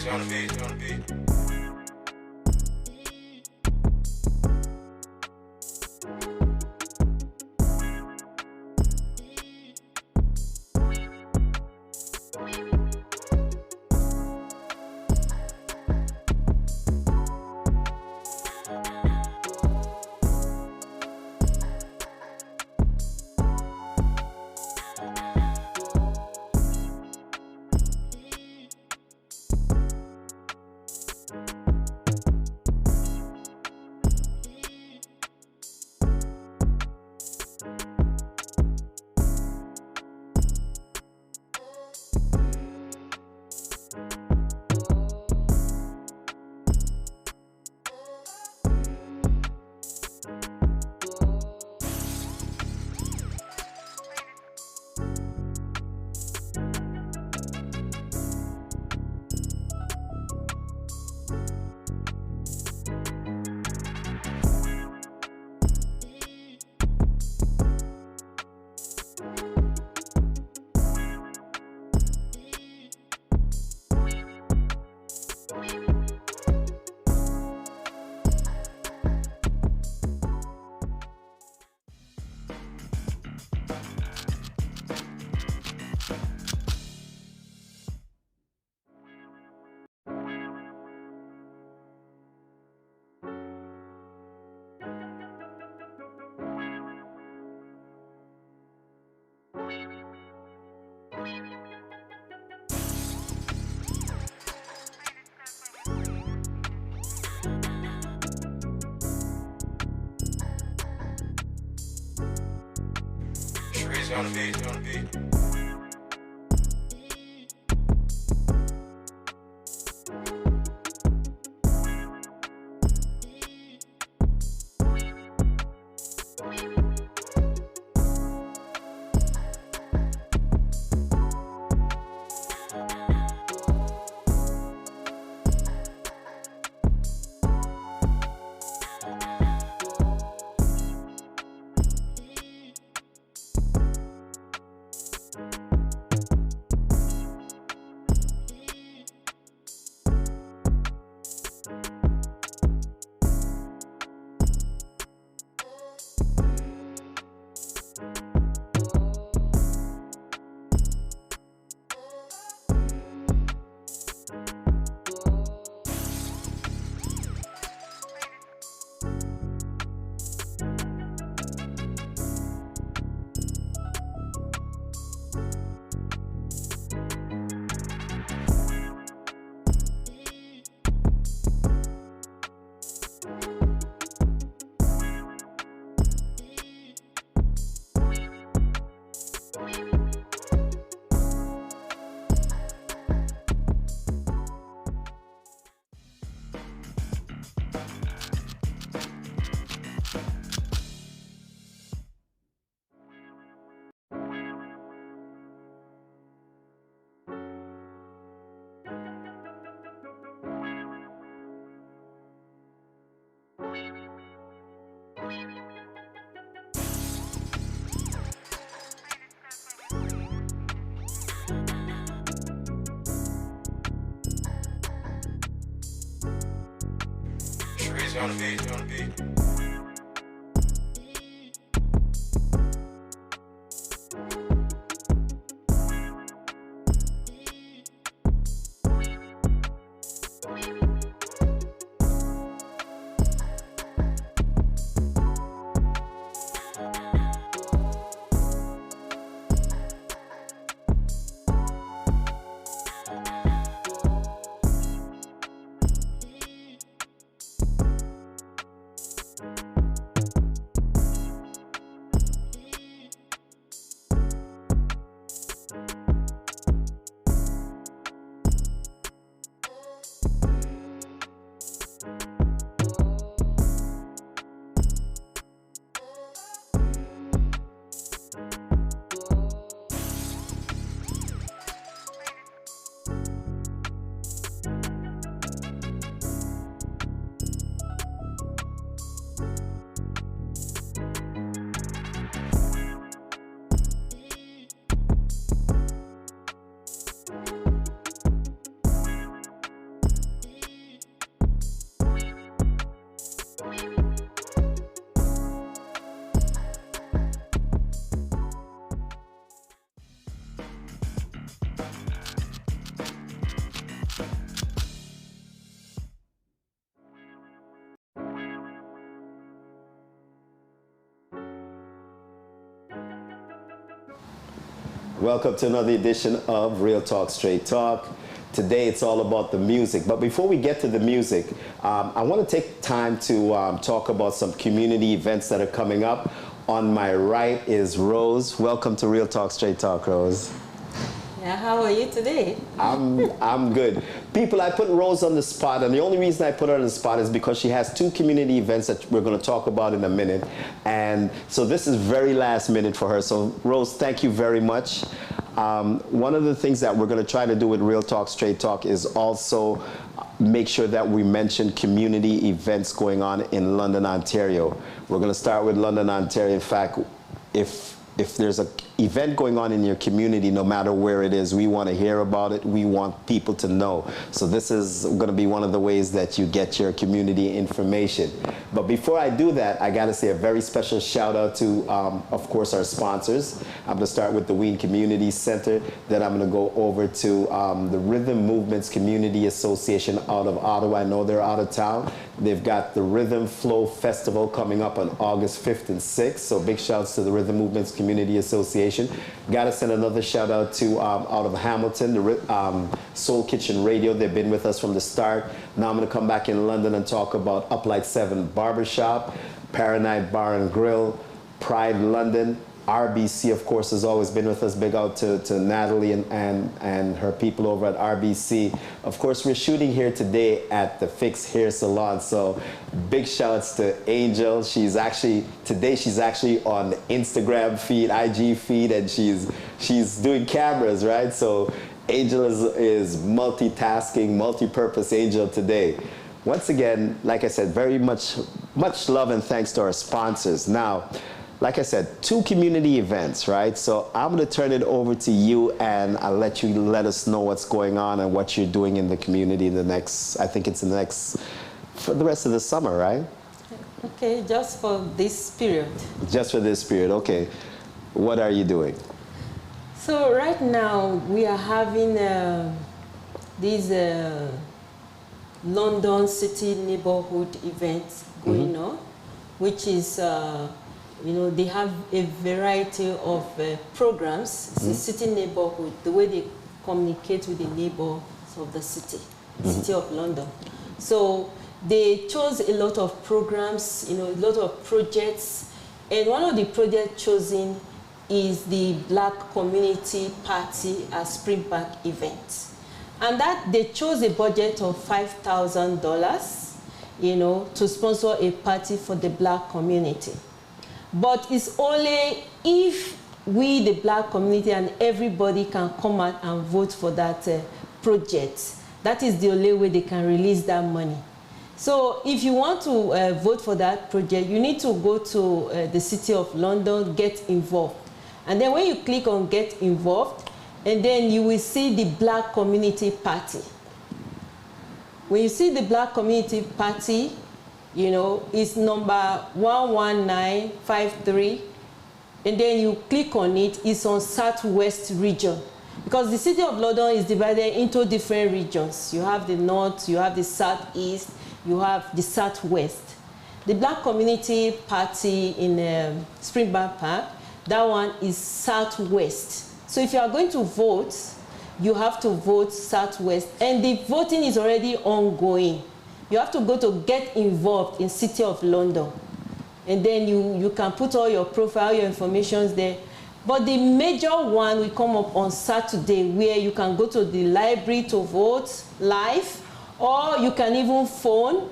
on the beat. On the beat. On the beat. Welcome to another edition of Real Talk, Straight Talk. Today it's all about the music. But before we get to the music, I want to take time to talk about some community events that are coming up. On my right is Rose. Welcome to Real Talk, Straight Talk, Rose. Yeah, how are you today? I'm good. People, I put Rose on the spot, and the only reason I put her on the spot is because she has two community events that we're going to talk about in a minute. And so this is very last minute for her. So Rose, thank you very much. One of the things that we're going to try to do with Real Talk, Straight Talk is also make sure that we mention community events going on in London, Ontario. We're going to start with London, Ontario. In fact, if there's an event going on in your community, no matter where it is, we want to hear about it. We want people to know. So this is going to be one of the ways that you get your community information. But before I do that, I got to say a very special shout out to, of course, our sponsors. I'm going to start with the Wien Community Center. Then I'm going to go over to the Rhythm Movements Community Association out of Ottawa. I know they're out of town. They've got the Rhythm Flow Festival coming up on August 5th and 6th. So big shouts to the Rhythm Movements Community Association. Got to send another shout out to out of Hamilton, the Soul Kitchen Radio. They've been with us from the start. Now I'm going to come back in London and talk about Uplight 7 Barbershop, Paranite Bar and Grill, Pride London. RBC, of course, has always been with us. Big out to Natalie and her people over at RBC. Of course, we're shooting here today at the Fix Hair Salon. So big shouts to Angel. Today she's actually on the Instagram feed, IG feed, and she's doing cameras, right? So Angel is multitasking, multi-purpose Angel today. Once again, like I said, very much love and thanks to our sponsors. Now, like I said, two community events, right? So I'm going to turn it over to you, and I'll let you let us know what's going on and what you're doing in the community for the rest of the summer, right? Okay, just for this period. Just for this period, okay. What are you doing? So right now we are having these London City neighborhood events going on, which is they have a variety of programs. It's a city neighborhood, the way they communicate with the neighbors of the city, City of London. So they chose a lot of programs, a lot of projects. And one of the projects chosen is the Black Community Party at Springbank event. And that they chose a budget of $5,000, to sponsor a party for the Black community. But it's only if we, the Black community, and everybody can come out and vote for that project. That is the only way they can release that money. So if you want to vote for that project, you need to go to the City of London, get involved. And then when you click on get involved, and then you will see the Black Community Party. When you see the Black Community Party, it's number 11953, and then you click on it. It's on Southwest region, because the City of London is divided into different regions. You have the North, you have the Southeast, you have the Southwest. The Black Community Party in Springbank Park, that one is Southwest. So if you are going to vote, you have to vote Southwest, and the voting is already ongoing. You have to go to get involved in City of London. And then you can put all your profile, your information there. But the major one will come up on Saturday, where you can go to the library to vote live, or you can even phone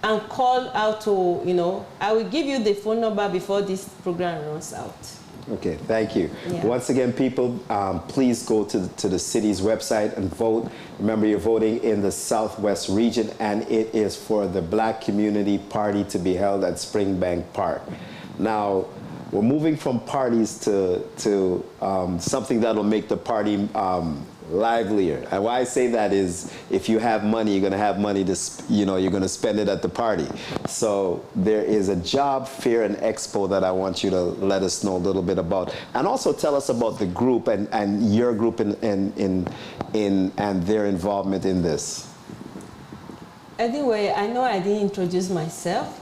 and call out to, I will give you the phone number before this program runs out. Okay, thank you. Yeah. Once again, people, please go to the city's website and vote. Remember, you're voting in the Southwest region, and it is for the Black Community Party to be held at Springbank Park. Now, we're moving from parties to something that'll make the party livelier. And why I say that is, if you have money, you're going to have money to, you're going to spend it at the party. So there is a job fair and expo that I want you to let us know a little bit about, and also tell us about the group and your group and their involvement in this. Anyway, I know I didn't introduce myself.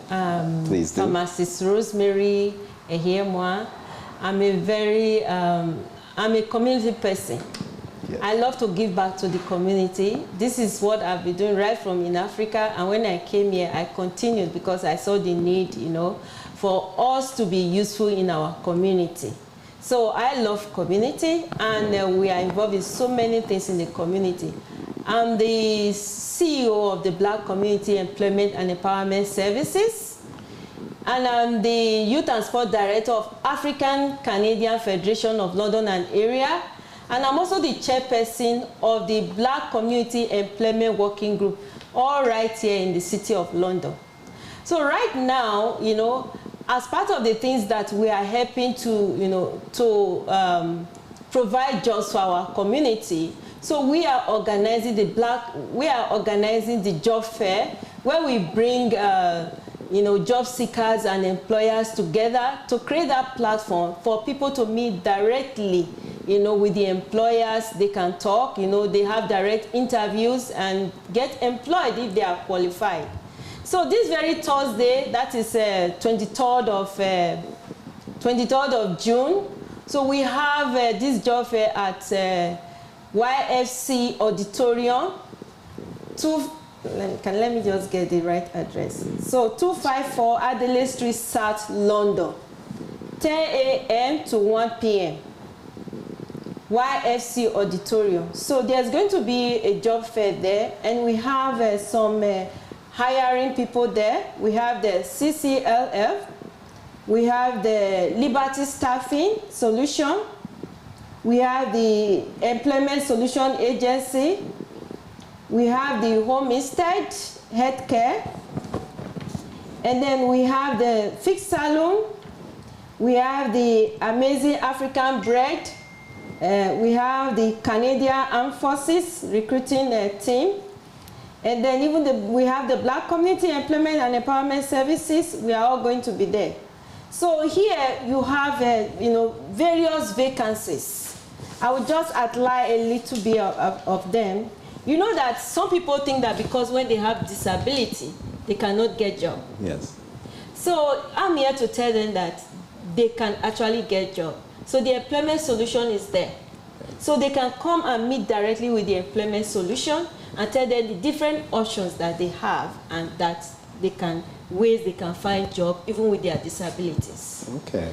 Please do. Pharmacist Rosemary Ehiemwa. I'm a very I'm a community person. Yes. I love to give back to the community. This is what I've been doing right from in Africa, and when I came here, I continued because I saw the need, you know, for us to be useful in our community. So I love community, and we are involved in so many things in the community. I'm the CEO of the Black Community Employment and Empowerment Services, and I'm the Youth and Sport Director of African Canadian Federation of London and Area, and I'm also the chairperson of the Black Community Employment Working Group, all right here in the City of London. So right now, you know, as part of the things that we are helping to, you know, to provide jobs for our community, so we are organizing the job fair, where we bring you know, job seekers and employers together to create that platform for people to meet directly, you know, with the employers. They can talk, you know, they have direct interviews and get employed if they are qualified. So this very Thursday, that is 23rd of June, so we have this job fair at YFC Auditorium. Let me just get the right address. So 254 Adelaide Street South, London, 10 a.m. to 1 p.m. YFC Auditorium. So there's going to be a job fair there, and we have some hiring people there. We have the CCLF, we have the Liberty Staffing Solution, we have the Employment Solution Agency, we have the Homestead Healthcare, and then we have the Fixed Salon, we have the Amazing African Bread, we have the Canadian Armed Forces recruiting team, and then even we have the Black Community Employment and Empowerment Services. We are all going to be there. So here you have you know, various vacancies. I will just outline a little bit of them. You know that some people think that because when they have disability, they cannot get job. Yes. So I'm here to tell them that they can actually get job. So the employment solution is there. So they can come and meet directly with the employment solution and tell them the different options that they have, and that they can, ways they can find job even with their disabilities. Okay.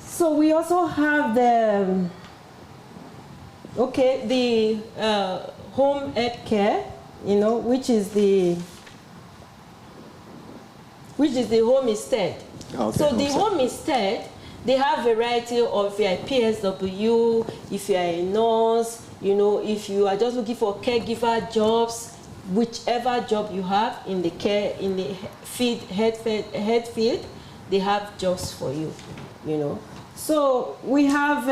So we also have the, home health care, you know, which is the homestead. Okay, So the homestead, they have a variety of, if you are a PSW, if you are a nurse, you know, if you are just looking for caregiver jobs, whichever job you have in the care, in the health field, they have jobs for you, you know. So we have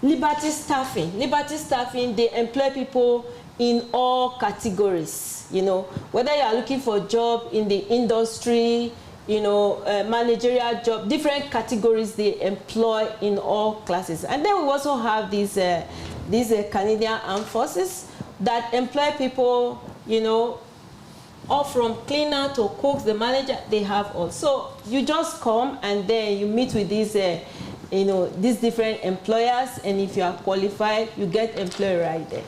Liberty Staffing. Liberty Staffing, they employ people in all categories, you know, whether you are looking for a job in the industry, you know, managerial job, different categories they employ in all classes. And then we also have these Canadian Armed Forces that employ people, you know, all from cleaner to cooks, the manager, they have all. So you just come and then you meet with these, you know, these different employers, and if you are qualified, you get employed right there.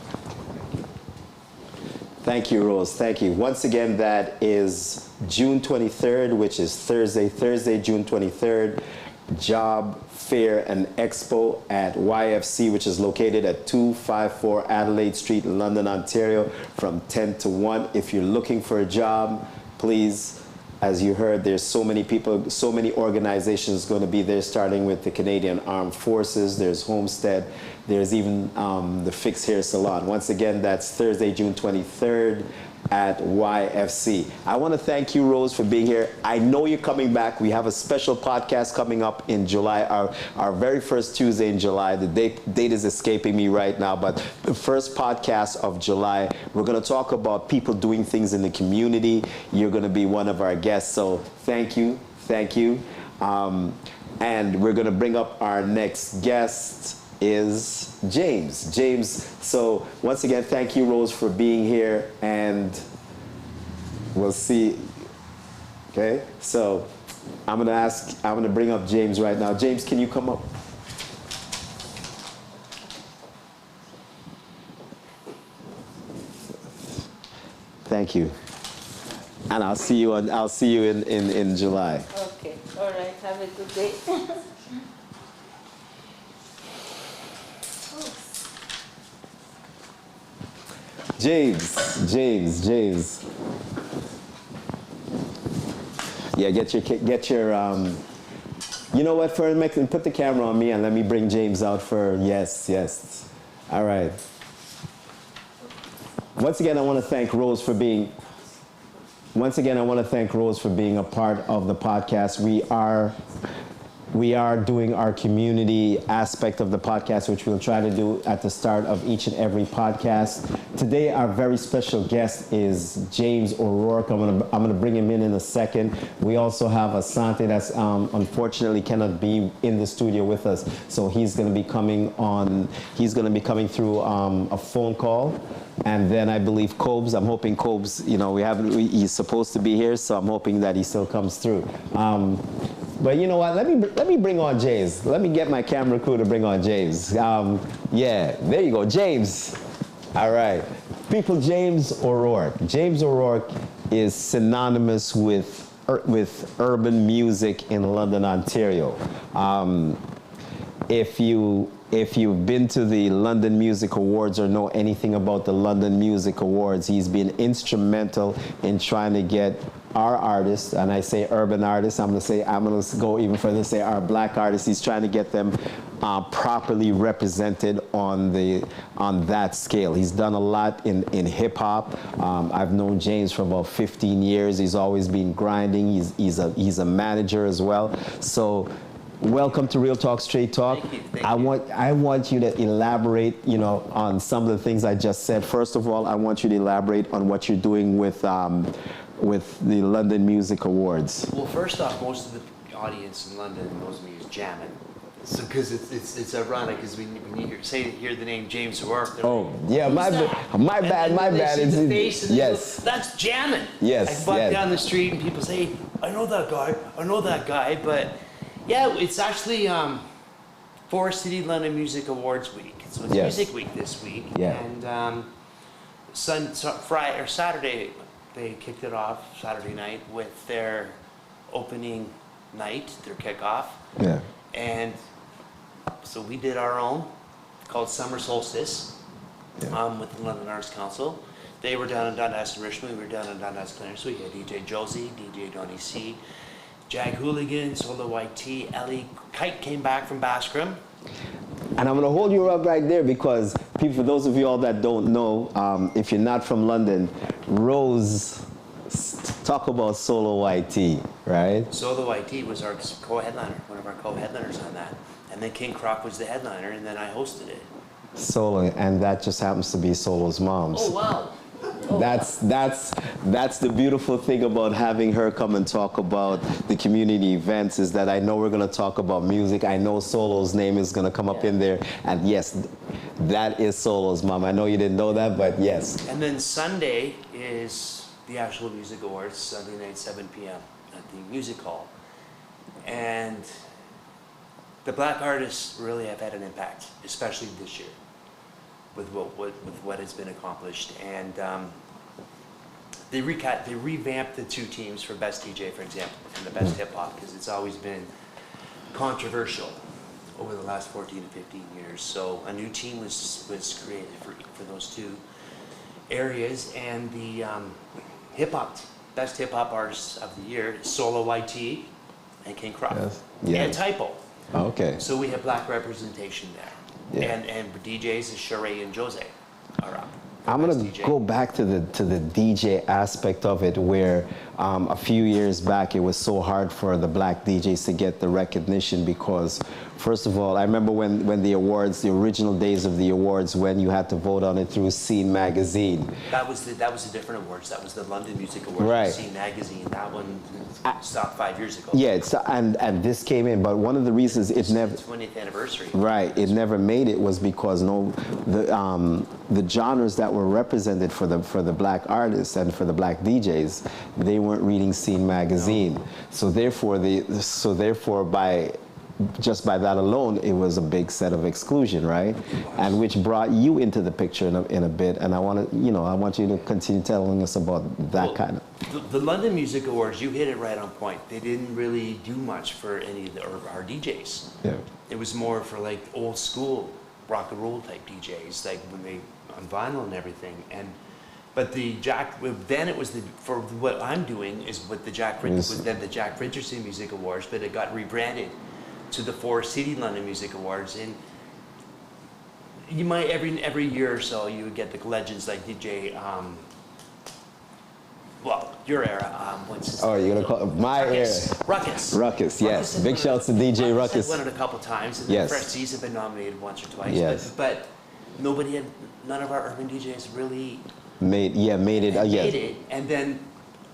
Thank you, Rose. Thank you. Once again, that is June 23rd, which is Thursday, June 23rd, Job Fair and Expo at YFC, which is located at 254 Adelaide Street, London, Ontario, from 10 to 1. If you're looking for a job, please, as you heard, there's so many people, so many organizations going to be there, starting with the Canadian Armed Forces, there's Homestead, there's even the Fix Hair Salon. Once again, that's Thursday, June 23rd at YFC. I want to thank you, Rose, for being here. I know you're coming back. We have a special podcast coming up in July, our very first Tuesday in July. The date is escaping me right now, but the first podcast of July, we're going to talk about people doing things in the community. You're going to be one of our guests, so thank you. Thank you. And we're going to bring up our next guest is James. So once again, thank you, Rose, for being here, and we'll see. Okay, so I'm gonna bring up James right now. James, can you come up? Thank you. And I'll see you in July. Okay. All right. Have a good day. James. Yeah, get your you know what, put the camera on me and let me bring James out for, yes. All right. Once again, I want to thank Rose for being a part of the podcast. We are doing our community aspect of the podcast, which we'll try to do at the start of each and every podcast. Today, our very special guest is James O'Rourke. I'm gonna bring him in a second. We also have Asante that's unfortunately cannot be in the studio with us, so he's gonna be coming through a phone call. And then I believe Cobes, I'm hoping Cobes, he's supposed to be here, so I'm hoping that he still comes through. But you know what, let me bring on James. Let me get my camera crew to bring on James. Yeah, there you go, James. All right. People, James O'Rourke. James O'Rourke is synonymous with urban music in London, Ontario. If you've been to the London Music Awards or know anything about the London Music Awards, he's been instrumental in trying to get our artists, and I say urban artists, I'm gonna go even further and say our black artists, he's trying to get them properly represented on that scale. He's done a lot in hip hop. I've known James for about 15 years. He's always been grinding. He's a manager as well. So welcome to Real Talk Straight Talk. Thank you. I want you to elaborate, on some of the things I just said. First of all, I want you to elaborate on what you're doing with the London Music Awards. Well, first off, most of the audience in London knows me as Jamin. So, because it's ironic, because when you hear the name James O'Rourke, oh yeah, my bad. It's the face and yes, go, that's Jamin. Yes, I walk down the street and people say, I know that guy, but yeah, it's actually Forest City London Music Awards week. So it's Music Week this week, and Friday or Saturday. They kicked it off Saturday night with their opening night, their kickoff. Yeah. And so we did our own, called Summer Solstice, with the London Arts Council. They were down in Dundas and Richmond, we were down in Dundas Clearance. We had DJ Josie, DJ Donnie C, Jag Hooligan, Solo YT, Ellie Kite came back from Bascom. And I'm going to hold you up right there because, people, for those of you all that don't know, if you're not from London, Rose, talk about Solo YT, right? Solo YT was our co-headliner, one of our co-headliners on that. And then King Croc was the headliner, and then I hosted it. Solo, and that just happens to be Solo's mom's. Oh, wow. That's the beautiful thing about having her come and talk about the community events, is that I know we're going to talk about music. I know Solo's name is going to come up in there, and yes, that is Solo's mom. I know you didn't know that, but yes. And then Sunday is the actual music awards, Sunday night, 7 p.m. at the music hall. And the black artists really have had an impact, especially this year, with what has been accomplished. And they revamped the two teams for Best DJ, for example, and the Best Hip Hop, because it's always been controversial over the last 14 to 15 years. So a new team was created for those two areas. And the Best Hip Hop Artists of the Year is Solo YT and King Croc. And Typo. Okay. So we have black representation there. And DJs is Sheree and Jose are up. I'm going to go back to the DJ aspect of it, where a few years back it was so hard for the black DJs to get the recognition because, first of all, I remember when the awards, the original days of the awards, when you had to vote on it through Scene magazine. That was the different awards. That was the London Music Awards, right. Scene magazine. That one stopped 5 years ago. Yeah, and this came in, but one of the reasons it never... 20th anniversary. Right, it never made it was because the genres that were represented for the black artists and for the black DJs, they weren't reading Scene magazine. No. So therefore just by that alone, it was a big set of exclusion, right? And which brought you into the picture in a bit. And I want to, I want you to continue telling us about that kind of. The London Music Awards, you hit it right on point. They didn't really do much for any of our DJs. Yeah. It was more for like old school rock and roll type DJs, like when they on vinyl and everything. But then it was for what I'm doing is what the Jack Richardson Music Awards, but it got rebranded to the Forest City London Music Awards, and you might every year or so you would get the legends like DJ. Your era. What's his Oh, you're gonna call my Ruckus. era? Ruckus. Ruckus, yes. Big shouts to DJ Ruckus. Won it a couple times, and Yes. the Prestige have been nominated once or twice. Yes. But none of our urban DJs really Made it. made it. And then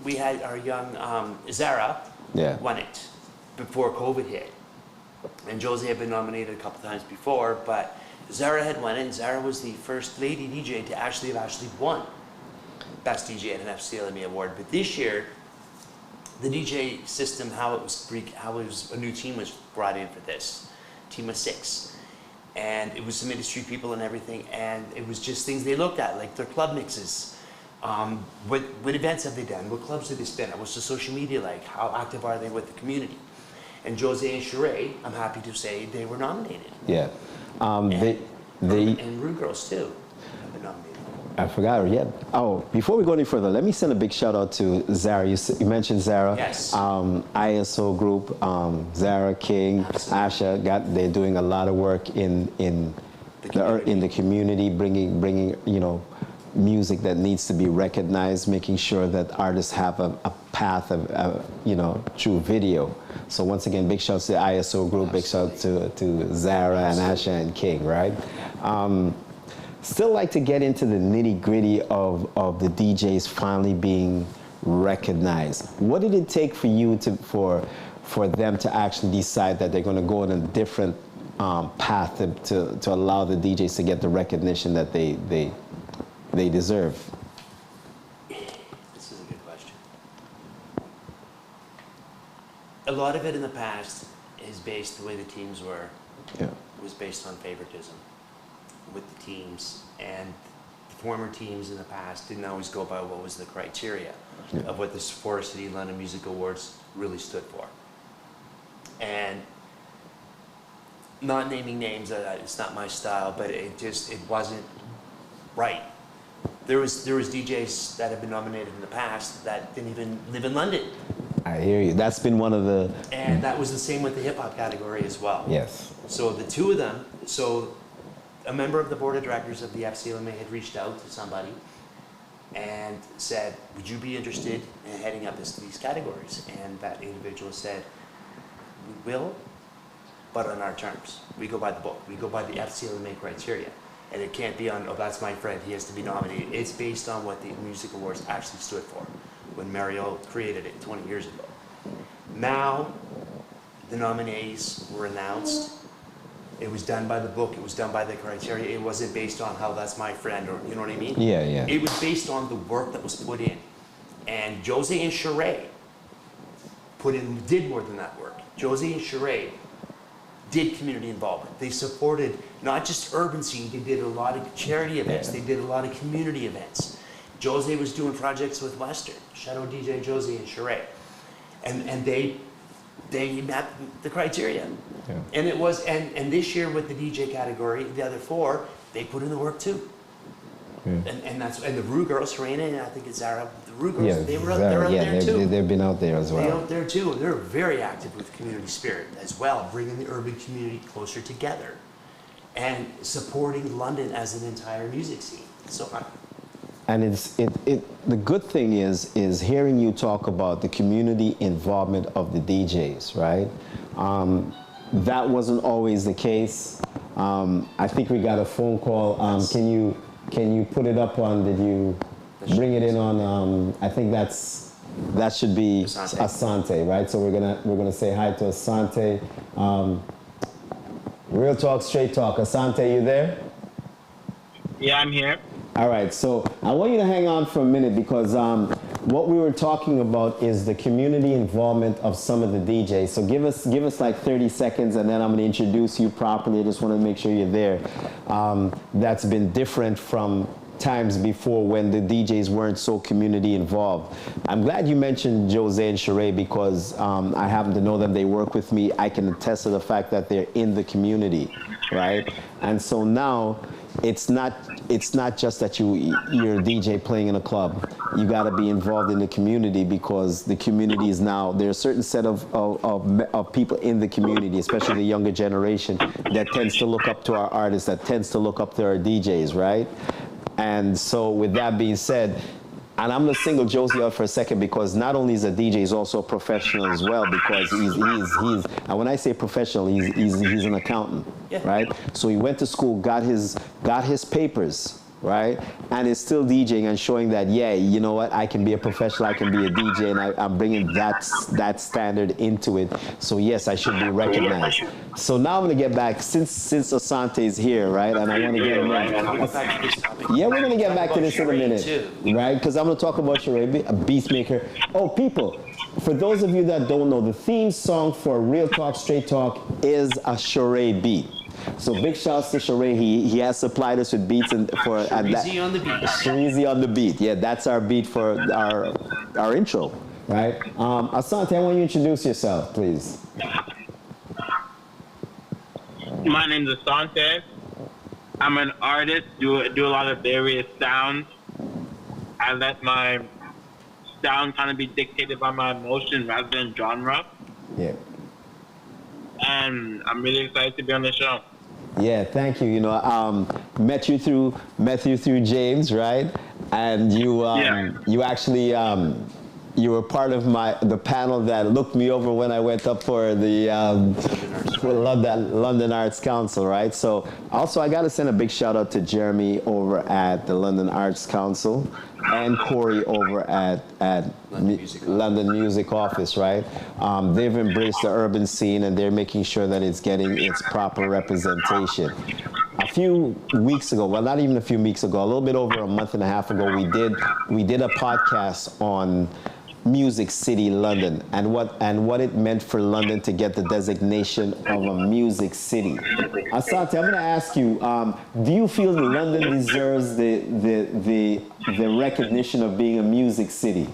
we had our young Zara Yeah. won it before COVID hit. And Josie had been nominated a couple times before, but Zara had won it, and Zara was the first lady DJ to have won Best DJ at an FCLMA award. But this year, the DJ system, how it was a new team was brought in for this, team of 6. And it was some industry people and everything, and it was just things they looked at, like their club mixes. What events have they done? What clubs did they spin at? What's the social media like? How active are they with the community? And Jose and Sheree, I'm happy to say, they were nominated. Yeah. And They Rude Girls too have been nominated. I forgot, yeah. Oh, before we go any further, let me send a big shout out to Zara. You mentioned Zara. Yes. ISO Group, Zara, King, Absolutely. Asha, they're doing a lot of work in the community, bringing music that needs to be recognized, making sure that artists have a path of through video. So once again, big shouts to the ISO Group, big shout to Zara and Asha and King, right? Still like to get into the nitty-gritty of the DJs finally being recognized. What did it take for you for them to actually decide that they're going to go in a different path to allow the DJs to get the recognition that they deserve? This is a good question. A lot of it in the past is based the way the teams were. Yeah. Was based on favoritism with the teams, and the former teams in the past didn't always go by what was the criteria of what the Forest City London Music Awards really stood for. And not naming names, it's not my style, but it wasn't right. There was DJs that have been nominated in the past that didn't even live in London. I hear you. That's been one of the... And that was the same with the hip hop category as well. Yes. So the two of them, a member of the board of directors of the FCLMA had reached out to somebody and said, would you be interested in heading up these categories? And that individual said, we will, but on our terms. We go by the book. We go by the FCLMA criteria. And it can't be on, oh, that's my friend, he has to be nominated. It's based on what the Music Awards actually stood for when Mario created it 20 years ago. Now, the nominees were announced. It was done by the book, it was done by the criteria. It wasn't based on how that's my friend, or you know what I mean? Yeah, yeah. It was based on the work that was put in. And Jose and Sheree did more than that work. Jose and Sheree did community involvement. They supported not just urban scene, they did a lot of charity events, they did a lot of community events. Jose was doing projects with Western, shout out DJ Jose and Sheree. And they met the criteria. Yeah. And it was, and this year with the DJ category, the other 4, they put in the work too. Yeah. And the Rue Girls, Serena, and I think it's Zara, the Rue Girls, Yeah, they're out there they've, too. they've been out there as well. They're out there too. They're very active with community spirit as well, bringing the urban community closer together and supporting London as an entire music scene. So And the good thing is hearing you talk about the community involvement of the DJs, right? That wasn't always the case. I think we got a phone call. Can you put it up on? Did you bring it in on? I think that should be Asante, right? So we're gonna say hi to Asante. Real talk, straight talk. Asante, you there? Yeah, I'm here. All right, so I want you to hang on for a minute because what we were talking about is the community involvement of some of the DJs. So give us like 30 seconds, and then I'm going to introduce you properly. I just want to make sure you're there. That's been different from times before when the DJs weren't so community involved. I'm glad you mentioned Jose and Sheree because I happen to know them. They work with me. I can attest to the fact that they're in the community, right? And so now it's not just that you're a DJ playing in a club. You got to be involved in the community because the community is now, there's a certain set of people in the community, especially the younger generation, that tends to look up to our artists, that tends to look up to our DJs, right? And so with that being said, and I'm going to single Josie out for a second because not only is a DJ, he's also a professional as well because he's and when I say professional, he's an accountant, right? So he went to school, got his papers, right? And is still DJing and showing that, yeah, you know what, I can be a professional, I can be a DJ, and I'm bringing that standard into it. So yes, I should be recognized. So now I'm going to get back, since Asante is here, right? And I want to get him in. Yeah, we're going to get back to this in a minute, right? Because I'm going to talk about Sheree, a beatmaker. Oh, people, for those of you that don't know, the theme song for Real Talk, Straight Talk is a Sheree beat. So big shouts to Sheree. He has supplied us with beats and for Shereezy on the beat. Shereezy on the beat. Yeah, that's our beat for our intro, right? Asante, I want you to introduce yourself, please. My name's Asante. I'm an artist. Do a lot of various sounds. I let my sound kind of be dictated by my emotion rather than genre. Yeah. And I'm really excited to be on the show. Yeah, thank you. You know, met you through James, right? And you actually you were part of the panel that looked me over when I went up for the London Arts Council, right? So also I got to send a big shout out to Jeremy over at the London Arts Council and Corey over at London Music Office, right? They've embraced the urban scene and they're making sure that it's getting its proper representation. A few weeks ago, well, not even a few weeks ago, a little bit over a month and a half ago, we did a podcast on Music City London and what it meant for London to get the designation of a music city. Asante, I'm going to ask you, do you feel that London deserves the recognition of being a music city?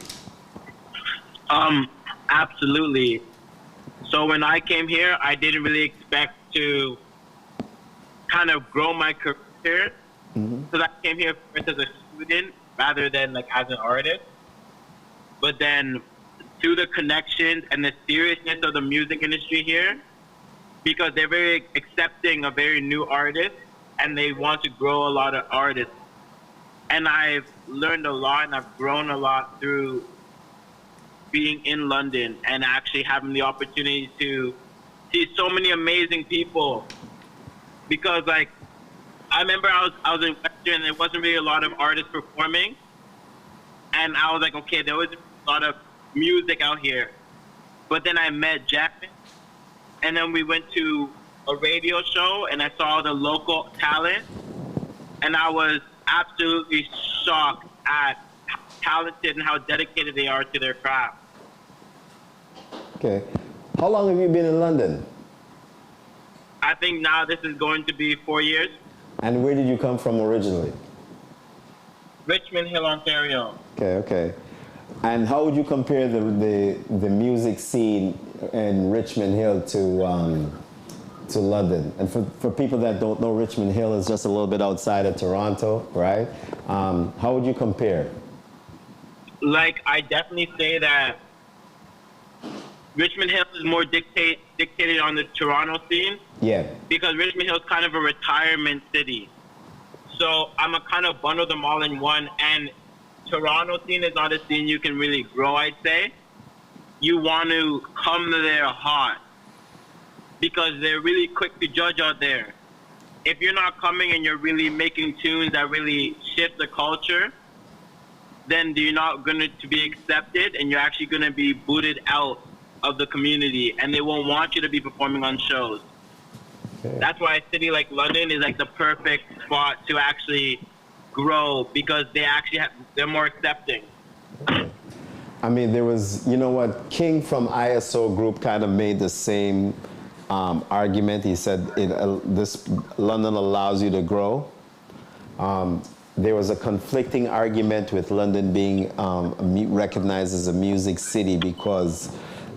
Absolutely. So when I came here, I didn't really expect to kind of grow my career. So I came here first as a student rather than like as an artist. But then through the connections and the seriousness of the music industry here, because they're very accepting of very new artists and they want to grow a lot of artists. And I've learned a lot and I've grown a lot through being in London and actually having the opportunity to see so many amazing people. Because like, I remember I was in Western and there wasn't really a lot of artists performing. And I was like, okay, there was a lot of music out here. But then I met Jamin, and then we went to a radio show, and I saw the local talent, and I was absolutely shocked at how talented and how dedicated they are to their craft. Okay. How long have you been in London? I think now this is going to be 4 years. And where did you come from originally? Richmond Hill, Ontario. Okay. And how would you compare the music scene in Richmond Hill to London? And for people that don't know, Richmond Hill is just a little bit outside of Toronto, right? How would you compare? Like, I definitely say that Richmond Hill is more dictated on the Toronto scene. Yeah. Because Richmond Hill is kind of a retirement city. So I'm a kind of bundle them all in one. And Toronto scene is not a scene you can really grow, I'd say. You want to come there hot because they're really quick to judge out there. If you're not coming and you're really making tunes that really shift the culture, then you're not going to be accepted and you're actually going to be booted out of the community and they won't want you to be performing on shows. Okay. That's why a city like London is like the perfect spot to actually grow because they're more accepting. I mean, there was, you know what, King from ISO Group kind of made the same argument. He said this London allows you to grow. There was a conflicting argument with London being recognized as a music city because,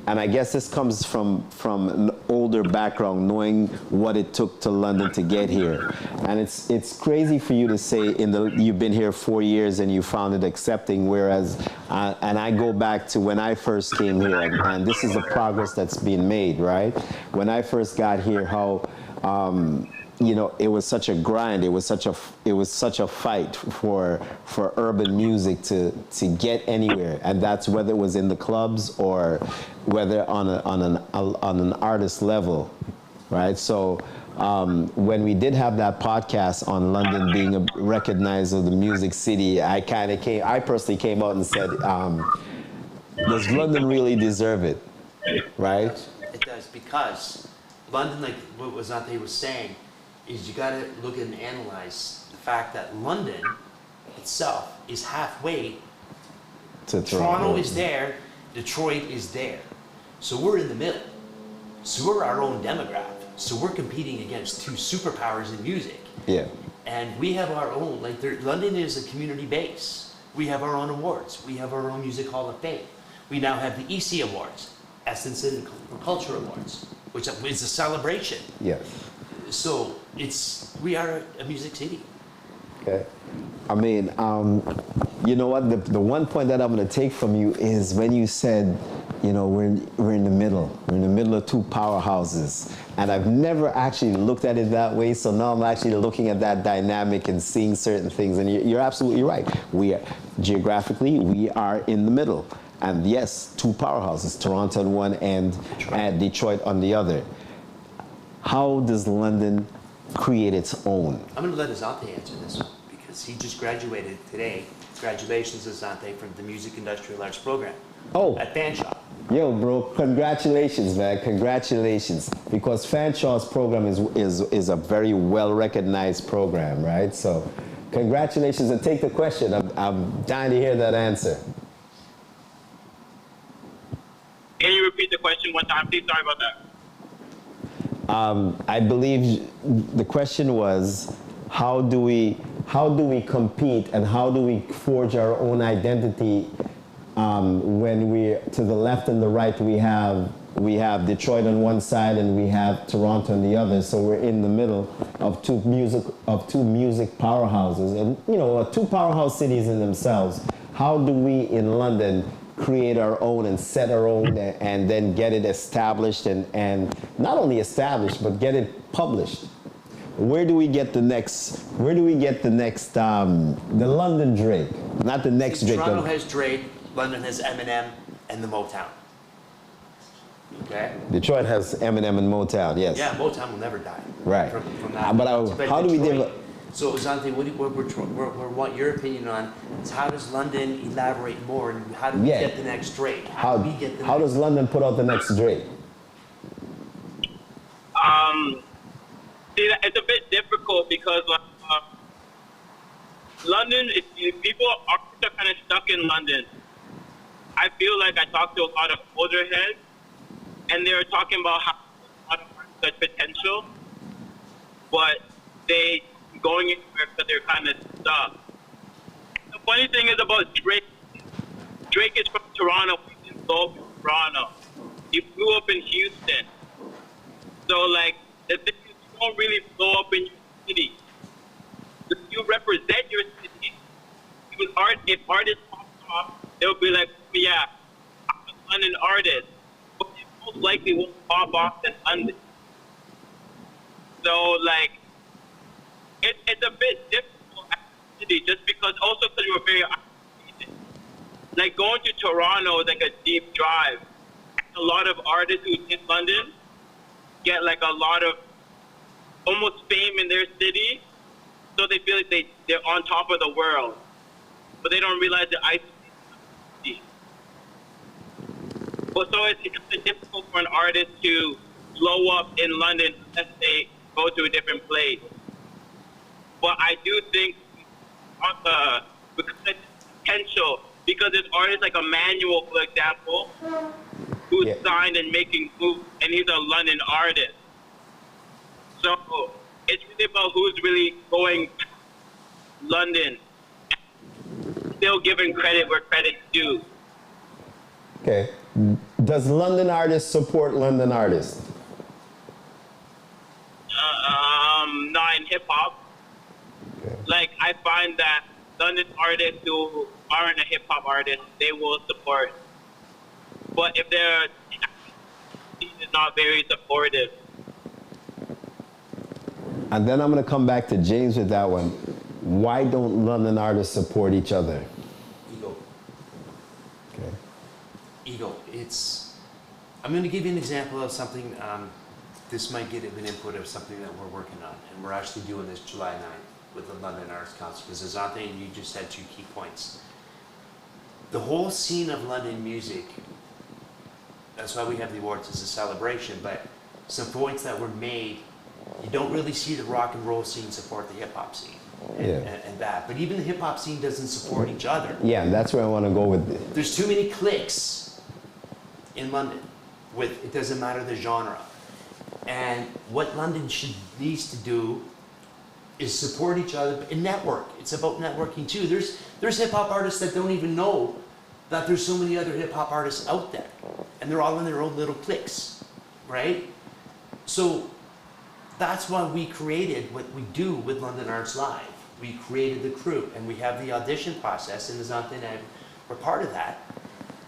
and I guess this comes from an older background, knowing what it took to London to get here. And it's crazy for you to say you've been here 4 years and you found it accepting, whereas, and I go back to when I first came here, and this is the progress that's been made, right? When I first got here, how, you know, it was such a grind. It was such a fight for urban music to get anywhere, and that's whether it was in the clubs or whether on an artist level, right? So when we did have that podcast on London being recognized as the music city, I personally came out and said, does London really deserve it, right? It does, because London, like what Asante was saying, is you got to look and analyze the fact that London itself is halfway. To Toronto is there, Detroit is there. So we're in the middle. So we're our own demographic. So we're competing against two superpowers in music. Yeah. And we have our own, like London is a community base. We have our own awards. We have our own Music Hall of Fame. We now have the EC Awards, Essence and Culture Awards, which is a celebration. Yes. So we are a music city. Okay. I mean, you know what? The one point that I'm going to take from you is when you said, you know, we're in the middle. We're in the middle of two powerhouses. And I've never actually looked at it that way. So now I'm actually looking at that dynamic and seeing certain things. And you're absolutely right. Geographically, we are in the middle. And yes, two powerhouses, Toronto on one end and Detroit on the other. How does London create its own? I'm going to let Asante answer this one because he just graduated today. Congratulations, Asante, from the Music Industrial Arts Program at Fanshawe. Yo, bro, congratulations, man. Congratulations. Because Fanshaw's program is a very well-recognized program, right? So congratulations, and take the question. I'm dying to hear that answer. Can you repeat the question one time, please? Sorry about that. I believe the question was, how do we compete and how do we forge our own identity when we, to the left and the right, we have Detroit on one side and we have Toronto on the other. So we're in the middle of two music powerhouses, and you know, two powerhouse cities in themselves. How do we in London create our own and set our own and then get it established and not only established but get it published? Where do we get the next the London Drake? Not the next Drake. Toronto has Drake, London has Eminem and the Motown. Okay? Detroit has Eminem and Motown, yes. Yeah, Motown will never die. Right. From that. But how do we develop? So Asante, what we want your opinion on is how does London elaborate more and how do we get the next Drake? How does London put out the next Drake? See, it's a bit difficult because London, people are kind of stuck in London. I feel like I talked to a lot of older heads, and they were talking about how a lot of such potential, but they going anywhere because they're kind of stuck. The funny thing is about Drake is from Toronto. He didn't grow up in Toronto. He grew up in Houston. So, like, the thing is, you don't really blow up in your city. If you represent your city, if artists pop off, they'll be like, yeah, I'm a London artist. But they most likely won't pop off in London. So, like, it's a bit difficult actually, just because you were very isolated. Like going to Toronto is like a deep drive. A lot of artists who in London get like a lot of almost fame in their city, so they feel like they're on top of the world, but they don't realize they're isolated. But so it's difficult for an artist to blow up in London unless they go to a different place. But I do think because of the potential, because there's artists like Emmanuel, for example, who's Yeah. signed and making moves, and he's a London artist. So it's really about who's really going London, still giving credit where credit's due. Okay. Does London artists support London artists? Not in hip hop. Okay. Like, I find that London artists who aren't a hip hop artist, they will support. But if they're not very supportive, And then I'm going to come back to James with that one. Why don't London artists support each other? Ego. Okay. Ego. I'm going to give you an example of something. This might get an input of something that we're working on, and we're actually doing this July 9th with the London Arts Council, because Asante, you just had 2 key points. The whole scene of London music, that's why we have the awards as a celebration, but some points that were made, you don't really see the rock and roll scene support the hip hop scene. And that. But even the hip hop scene doesn't support each other. Yeah, that's where I want to go with it. There's too many cliques in London with, it doesn't matter the genre. And what London needs to do is support each other and network. It's about networking too. There's hip hop artists that don't even know that there's so many other hip hop artists out there, and they're all in their own little cliques, right? So that's why we created what we do with London Arts Live. We created the crew, and we have the audition process, and Asante and I were part of that,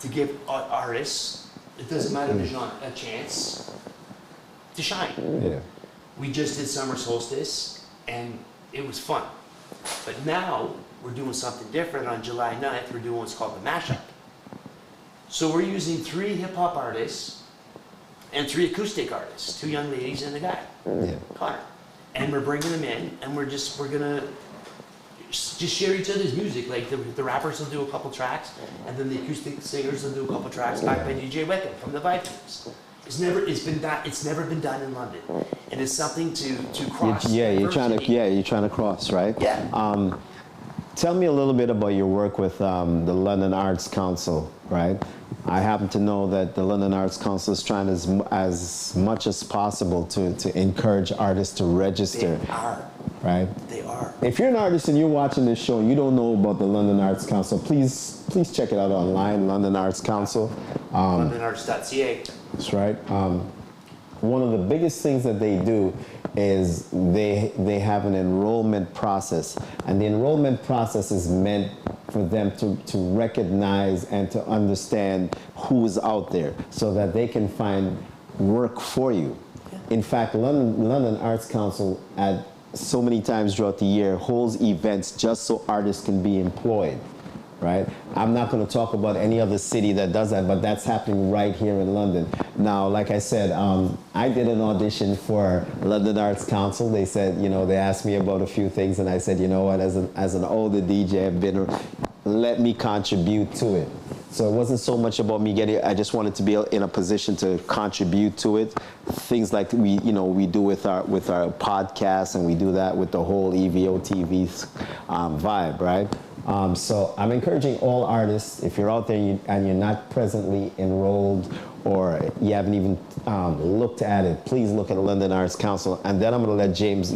to give artists, it doesn't matter the genre, a chance to shine. Yeah. We just did Summer Solstice, and it was fun. But now, we're doing something different. On July 9th, we're doing what's called the mashup. So we're using 3 hip-hop artists and 3 acoustic artists, 2 young ladies and a guy, Connor. And we're bringing them in, and we're gonna just share each other's music. Like the rappers will do a couple tracks, and then the acoustic singers will do a couple tracks backed by DJ Wickham from the Vikings. It's never been done in London, and it's something to cross. You're trying to cross, right? Yeah. Tell me a little bit about your work with the London Arts Council, right? I happen to know that the London Arts Council is trying as much as possible to encourage artists to register. They are. Right? They are. If you're an artist and you're watching this show and you don't know about the London Arts Council, please check it out online, London Arts Council. LondonArts.ca. That's right. One of the biggest things that they do is they have an enrollment process, and the enrollment process is meant for them to recognize and to understand who's out there so that they can find work for you. In fact, London Arts Council at so many times throughout the year holds events just so artists can be employed. Right? I'm not going to talk about any other city that does that, but that's happening right here in London. Now, like I said, I did an audition for London Arts Council. They said, they asked me about a few things, and I said, you know what, as an older DJ, let me contribute to it. So it wasn't so much about me I just wanted to be in a position to contribute to it. Things like we do with our podcast, and we do that with the whole EVO TV vibe, right? So I'm encouraging all artists, if you're out there and you're not presently enrolled or you haven't even looked at it, please look at the London Arts Council. And then I'm going to let James,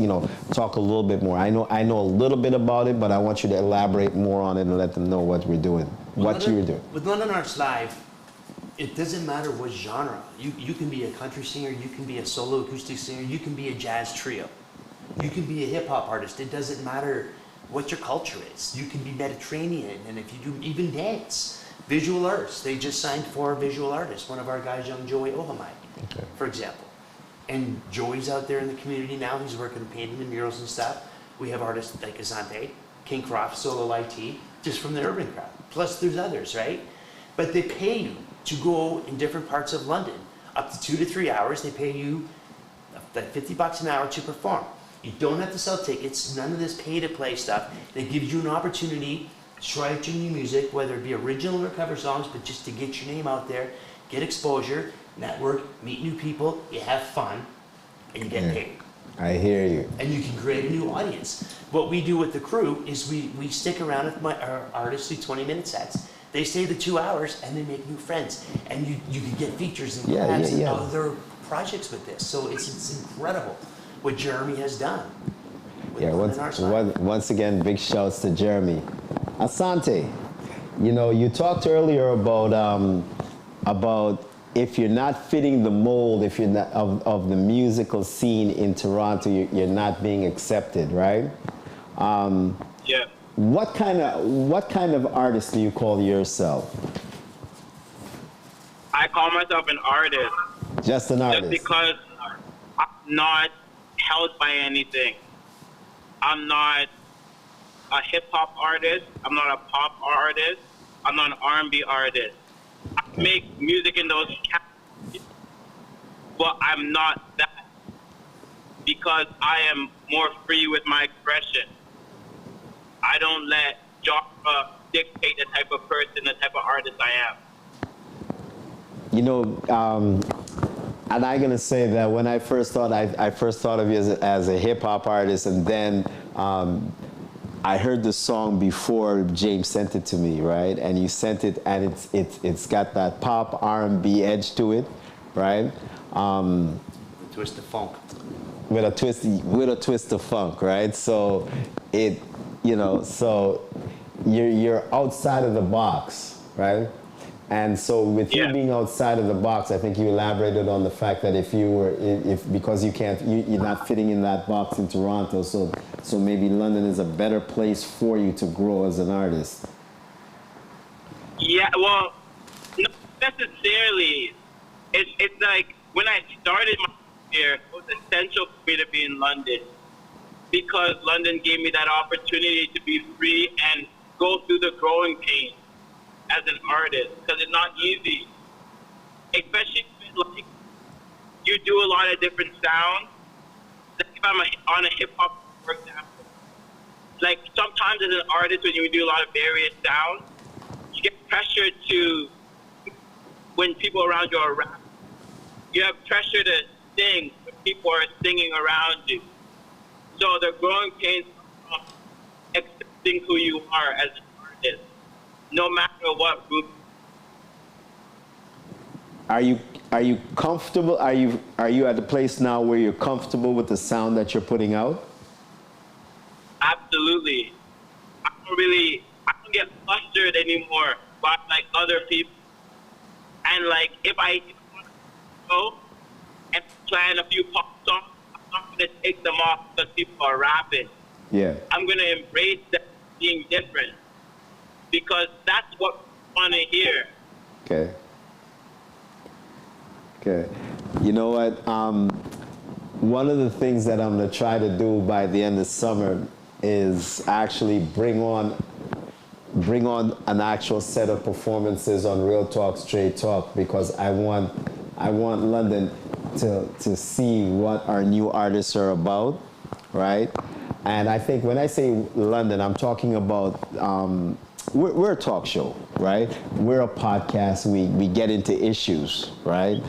talk a little bit more. I know a little bit about it, but I want you to elaborate more on it and let them know what we're doing, what you're doing. With London Arts Live, it doesn't matter what genre. You can be a country singer, you can be a solo acoustic singer, you can be a jazz trio, you can be a hip hop artist. It doesn't matter what your culture is. You can be Mediterranean, and if you do even dance, visual arts. They just signed 4 visual artists. One of our guys, young Joey Ohamai, for example. And Joey's out there in the community now. He's working painting and murals and stuff. We have artists like Asante, King Croft, Solo IT, just from the urban crowd. Plus there's others, right? But they pay you to go in different parts of London. Up to 2 to 3 hours, they pay you like $50 an hour to perform. You don't have to sell tickets, none of this pay-to-play stuff. They give you an opportunity to try out your new music, whether it be original or cover songs, but just to get your name out there, get exposure, network, meet new people, you have fun, and you get paid. I hear you. And you can create a new audience. What we do with the crew is we stick around with our artists, do 20-minute sets. They stay the 2 hours and they make new friends, and you can get features and Yeah, collabs yeah, yeah. and other projects with this. So it's incredible what Jeremy has done. with Yeah, London Arts Live. once again, big shouts to Jeremy. Asante, you know, you talked earlier about if you're not fitting the mold, if you're not of the musical scene in Toronto, you're not being accepted, right? Yeah. What kind of artist do you call yourself? I call myself an artist Just an just artist. because I'm not held by anything. I'm not a hip hop artist. I'm not a pop artist. I'm not an R&B artist. I make music in those categories, but I'm not that because I am more free with my expression. I don't let genre dictate the type of person, the type of artist I am. You know, and I'm gonna say that when I first thought I first thought of you as a hip hop artist, and then I heard the song before James sent it to me, right? And you sent it, and it's got that pop R&B edge to it, right? Twist of funk. With a twist of funk, right? So it, you know, so you're outside of the box, right? And so with you Yeah. being outside of the box, I think you elaborated on the fact that if because you're not fitting in that box in Toronto, so maybe London is a better place for you to grow as an artist. Yeah, well, not necessarily. It's like when I started my career, it was essential for me to be in London because London gave me that opportunity to be free and go through the growing pains as an artist because it's not easy, especially when, like, you do a lot of different sounds. Like if I'm on a hip hop, for example, like sometimes as an artist when you do a lot of various sounds, you get pressured to, when people around you are rapping, you have pressure to sing when people are singing around you. So the growing pains of accepting who you are as an artist, no matter what group. Are you comfortable? Are you at a place now where you're comfortable with the sound that you're putting out? Absolutely. I don't get flustered anymore by like other people. And like if I want to go and plan a few pop songs, I'm not gonna take them off because people are rapping. Yeah. I'm gonna embrace that being different because that's what we want to hear. Okay. Okay. You know what? One of the things that I'm going to try to do by the end of summer is actually bring on an actual set of performances on Real Talk, Straight Talk, because I want London to see what our new artists are about, right? And I think when I say London, I'm talking about we're a talk show, right? We're a podcast. We get into issues, right?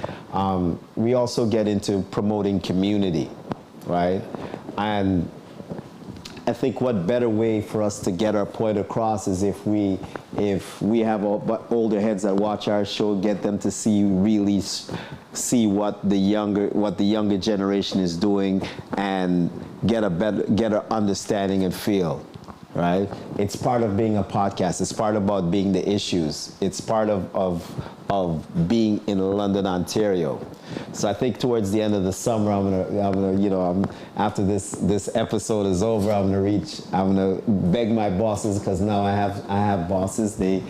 We also get into promoting community, right? And I think what better way for us to get our point across is if we have older heads that watch our show, get them to really see what the younger generation is doing and get a understanding and feel. Right? It's part of being a podcast. It's part about being the issues. It's part of being in London, Ontario. So I think towards the end of the summer, after this episode is over, I'm gonna beg my bosses, because now I have bosses. They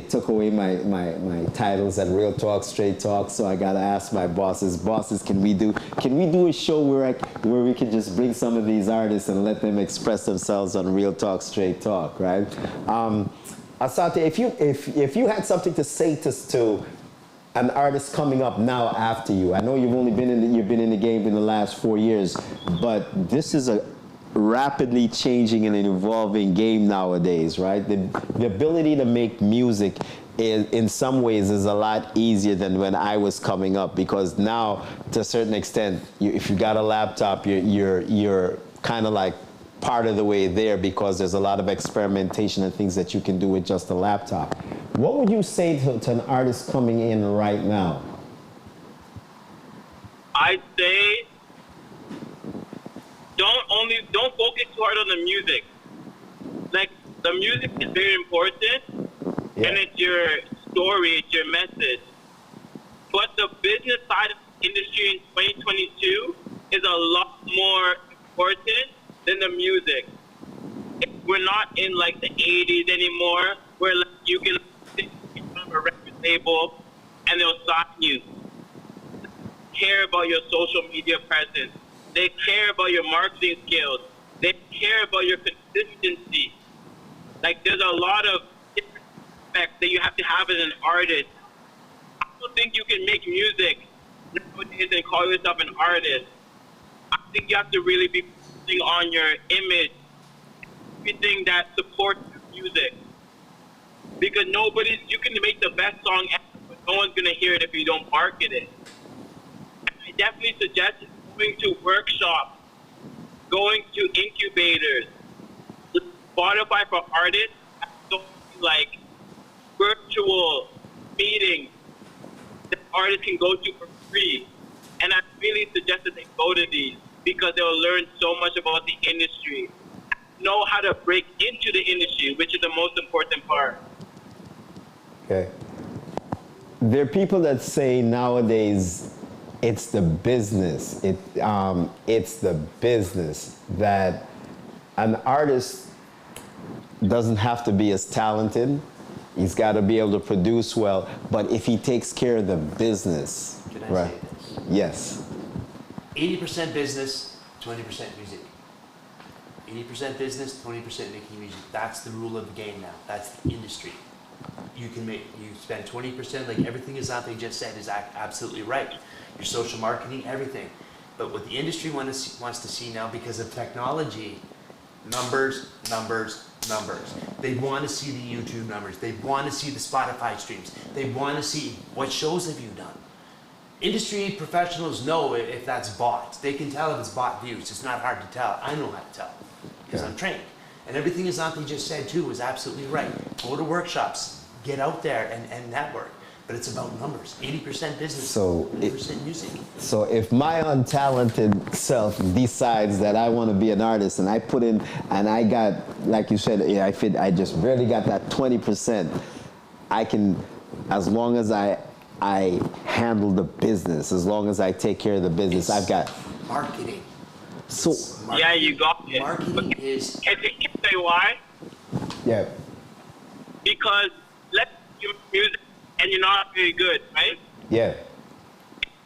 took away my titles at Real Talk, Straight Talk. So I gotta ask my bosses, can we do a show where we can just bring some of these artists and let them express themselves on Real Talk, Straight Talk, right? Asante, if you had something to say to an artist coming up now after you, I know you've been in the game in the last 4 years, but this is a rapidly changing and evolving game nowadays, right? The ability to make music in some ways is a lot easier than when I was coming up, because now, to a certain extent, if you got a laptop, you're kind of like part of the way there, because there's a lot of experimentation and things that you can do with just a laptop. What would you say to an artist coming in right now? I'd say don't focus too hard on the music. Like, the music is very important, and it's your story, it's your message. But the business side of the industry in 2022 is a lot more important than the music. We're not in like the 80s anymore, where like, you can have a record label and they'll sign you. They care about your social media presence. They care about your marketing skills. They care about your consistency. Like, there's a lot of different aspects that you have to have as an artist. I don't think you can make music nowadays and call yourself an artist. I think you have to really be focusing on your image, everything that supports your music. Because you can make the best song ever, but no one's going to hear it if you don't market it. And I definitely suggest going to workshops, going to incubators, Spotify for artists, like virtual meetings that artists can go to for free. And I really suggest that they go to these because they'll learn so much about the industry, know how to break into the industry, which is the most important part. Okay. There are people that say nowadays it's the business. It's the business that an artist doesn't have to be as talented. He's got to be able to produce well. But if he takes care of the business, Can I right? say this? Yes. 80% business, 20% music. 80% business, 20% making music. That's the rule of the game now. That's the industry. You spend 20%, like everything Asante just said is absolutely right. Your social marketing, everything. But what the industry wants to see now, because of technology, numbers. They want to see the YouTube numbers. They want to see the Spotify streams. They want to see what shows have you done. Industry professionals know if that's bought. They can tell if it's bought views. It's not hard to tell. I know how to tell because I'm trained. And everything Asante just said too is absolutely right. Go to workshops, get out there and network. But it's about numbers. 80% business, 20% music. So if my untalented self decides that I want to be an artist and I put in, and I got, like you said, I just barely got that 20%, I can, as long as I handle the business, as long as I take care of the business, I've got marketing. So Yeah, you got it. Marketing is. Can you say why? yeah. Because let's do music and you're not very good, right? Yeah.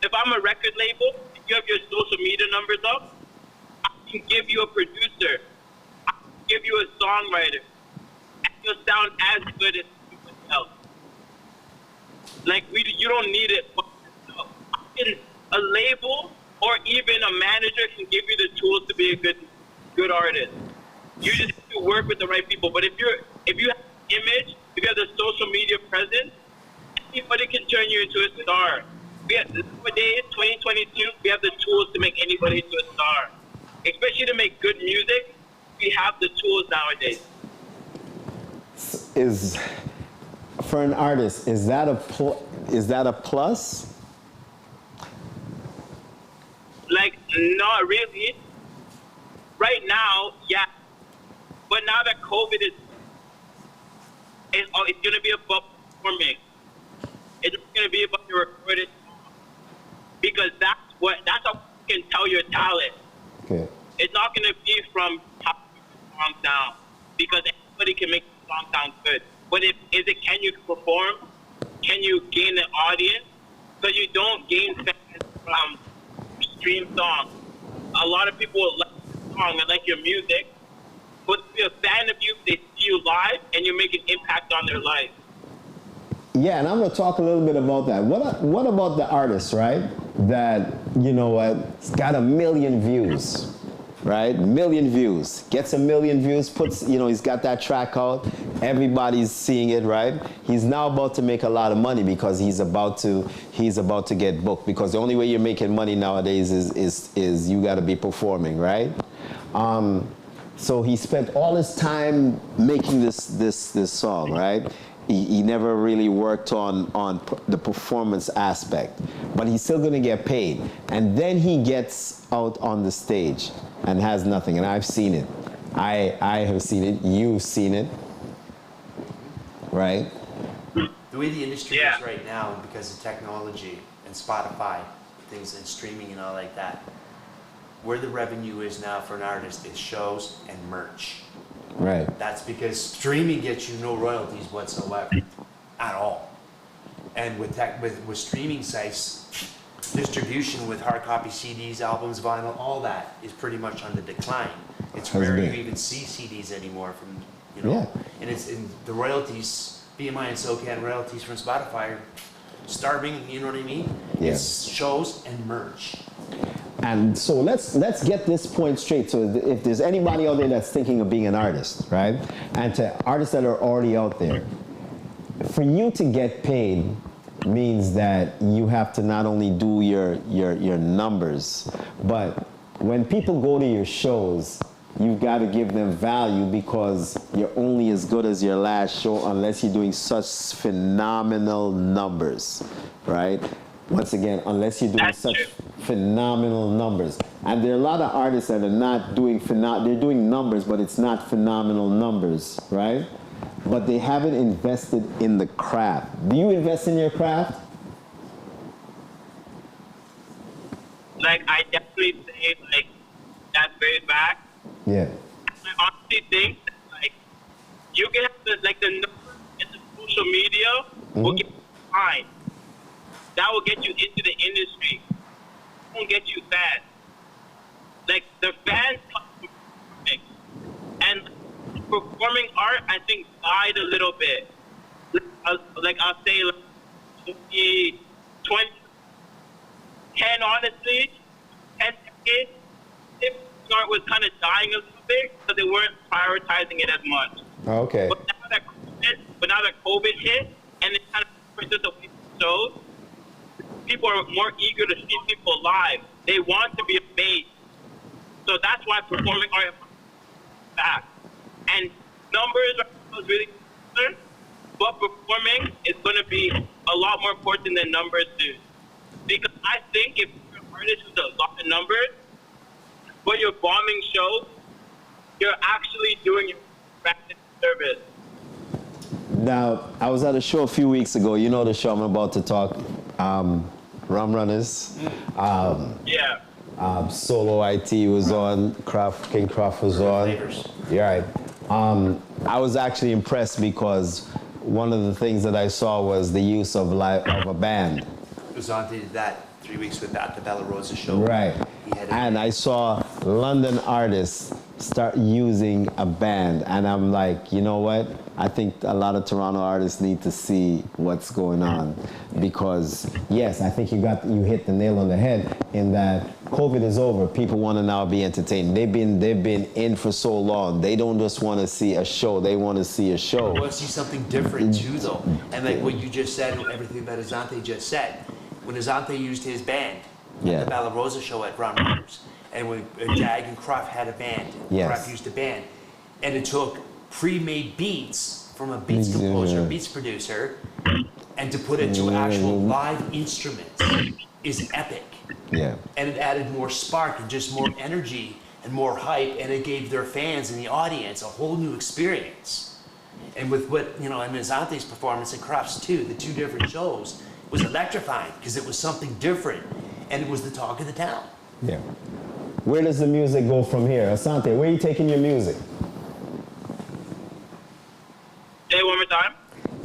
If I'm a record label, if you have your social media numbers up, I can give you a producer, I can give you a songwriter, and you'll sound as good as anyone else. Like, you don't need it for yourself. A label or even a manager can give you the tools to be a good artist. You just have to work with the right people. But if you have an image, if you have the social media presence, anybody can turn you into a star. Nowadays, 2022, we have the tools to make anybody into a star. Especially to make good music, we have the tools nowadays. Is for an artist, is that a plus? Like, not really. Right now, yeah. But now that COVID it's going to be about performing. It's going to be about your recorded song. Because that's how you can tell your talent. Okay. It's not going to be from how you make the song sound. Because anybody can make the song sound good. But can you perform? Can you gain an audience? Because you don't gain fans from stream songs. A lot of people like the song and like your music. But to be a fan of you, they see you live and you make an impact on their life. Yeah, and I'm going to talk a little bit about that. What about the artist, right? That, you know what, it's got 1 million views, right? 1 million views. Gets 1 million views, he's got that track out. Everybody's seeing it, right? He's now about to make a lot of money because he's about to get booked. Because the only way you're making money nowadays is you got to be performing, right? So he spent all his time making this song, right? he never really worked on the performance aspect, but he's still going to get paid. And then he gets out on the stage and has nothing. And I've seen it. I have seen it. You've seen it, right? The way the industry Yeah. is right now, because of technology and Spotify, things and streaming and all like that, where the revenue is now for an artist is shows and merch. Right. That's because streaming gets you no royalties whatsoever, at all. And with streaming sites, distribution with hard copy CDs, albums, vinyl, all that is pretty much on the decline. It's Has rare been. you even see CDs anymore from, you know, Yeah. and it's in the royalties, BMI and SoCan royalties from Spotify are starving, you know what I mean? Yeah. It's shows and merch. And so let's get this point straight. So if there's anybody out there that's thinking of being an artist, right? And to artists that are already out there, for you to get paid means that you have to not only do your numbers, but when people go to your shows, you've got to give them value because you're only as good as your last show unless you're doing such phenomenal numbers, right? Once again, unless you're doing That's such true. phenomenal numbers. And there are a lot of artists that are not doing, they're doing numbers, but it's not phenomenal numbers, right? But they haven't invested in the craft. Do you invest in your craft? Like, I definitely say, like, that's very bad. Yeah. I honestly think that, like, you can have the numbers in the social media will get you fine. That will get you into the industry. It won't get you fans. Like, the fans come from performing. And performing art, I think, died a little bit. I'll say, like, 10, honestly, 10 decades, if art was kind of dying a little bit because they weren't prioritizing it as much. Okay. But now that COVID hit and it kind of pushed us away from shows, people are more eager to see people live. They want to be amazed. So that's why performing art is back. And numbers are really important, but performing is going to be a lot more important than numbers do. Because I think if you're an artist with a lot of numbers, but you're bombing shows, you're actually doing your practice service. Now, I was at a show a few weeks ago. You know the show I'm about to talk, Rum Runners. Yeah. Solo IT was on, King Craft was on. Flavors. Yeah, right. I was actually impressed because one of the things that I saw was the use of a band. Asante did that 3 weeks with at the Bella Rosa show. Right. He had And I saw London artists start using a band, and I'm like, you know what? I think a lot of Toronto artists need to see what's going on, because yes, I think you hit the nail on the head in that COVID is over. People want to now be entertained. They've been in for so long. They don't just want to see a show. They want to see a show. I want to see something different too, though. And like what you just said, and everything that Asante just said, when Asante used his band Yeah. at the Bella Rosa show at Ron Rivers, and when Jag and Croft had a band, Yes. Croft used a band, and it took pre-made beats from a beats Yeah. composer, beats producer, and to put it to actual live instruments is epic. Yeah. And it added more spark and just more energy and more hype, and it gave their fans and the audience a whole new experience. And with what, and Asante's performance and Croft's too, the two different shows, was electrifying because it was something different, and it was the talk of the town. Yeah. Where does the music go from here? Asante, where are you taking your music? Say it one more time.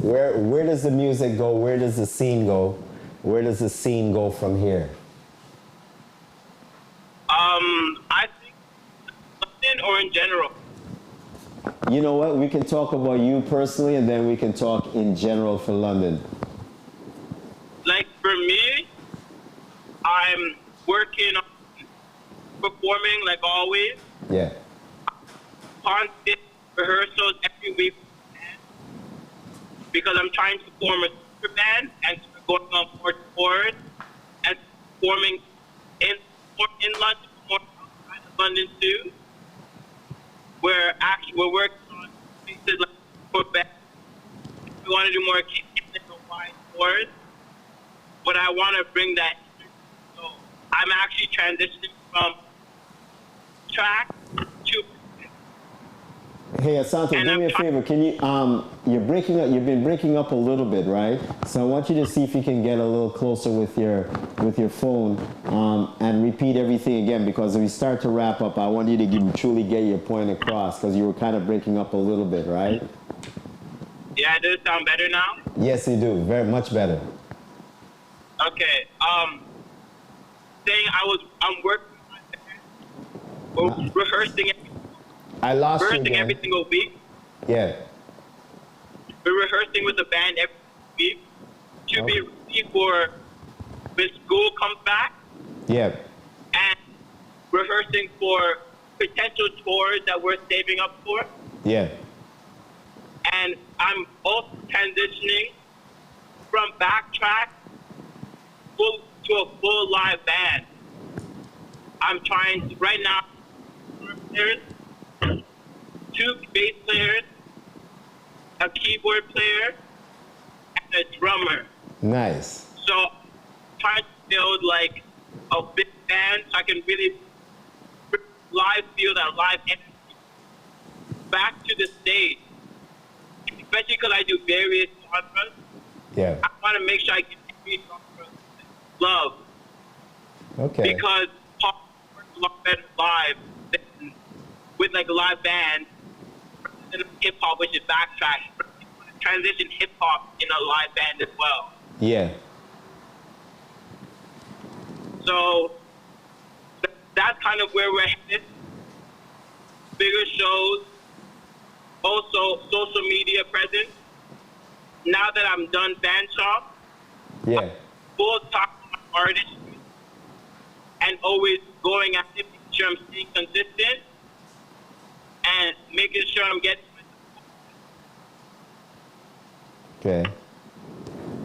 Where does the music go? Where does the scene go? Where does the scene go from here? I think London or in general. You know what? We can talk about you personally, and then we can talk in general for London. Like for me, I'm working on performing like always. Yeah. Constant rehearsals every week because I'm trying to form a super band and going on more tours and performing in London, more outside of London too. We're working on places like Quebec, want to do more technical-wide tours, but I want to bring that. So I'm actually transitioning from track to. Hey, Asante, And do me a I'm favor. Can you, you're breaking up, you've been breaking up a little bit, right? So I want you to see if you can get a little closer with your phone and repeat everything again, because if we start to wrap up, I want you to truly get your point across, because you were kind of breaking up a little bit, right? Yeah, does it sound better now? Yes, you do. Very much better. Okay. Saying I'm working on rehearsing. I lost you Rehearsing again. every single week. Yeah. We're rehearsing with the band every week to be ready for when school comes back, Yeah. and rehearsing for potential tours that we're saving up for. Yeah. And I'm also transitioning from backtrack to a full live band. I'm trying to, right now, there's 2 bass players, a keyboard player, and a drummer. Nice. So I'm trying to build like a big band so I can really live feel that live energy back to the stage. Especially because I do various genres. Yeah. I want to make sure I give every genre love. Okay. Because pop works a lot better live than with like a live band than hip hop, which is backtrack. Transition hip hop in a live band as well. Yeah. So that's kind of where we're headed. Bigger shows, also social media presence. Now that I'm done band shop, Yeah. full talk to my artistry and always going at it, making sure I'm staying consistent and making sure I'm getting. Okay.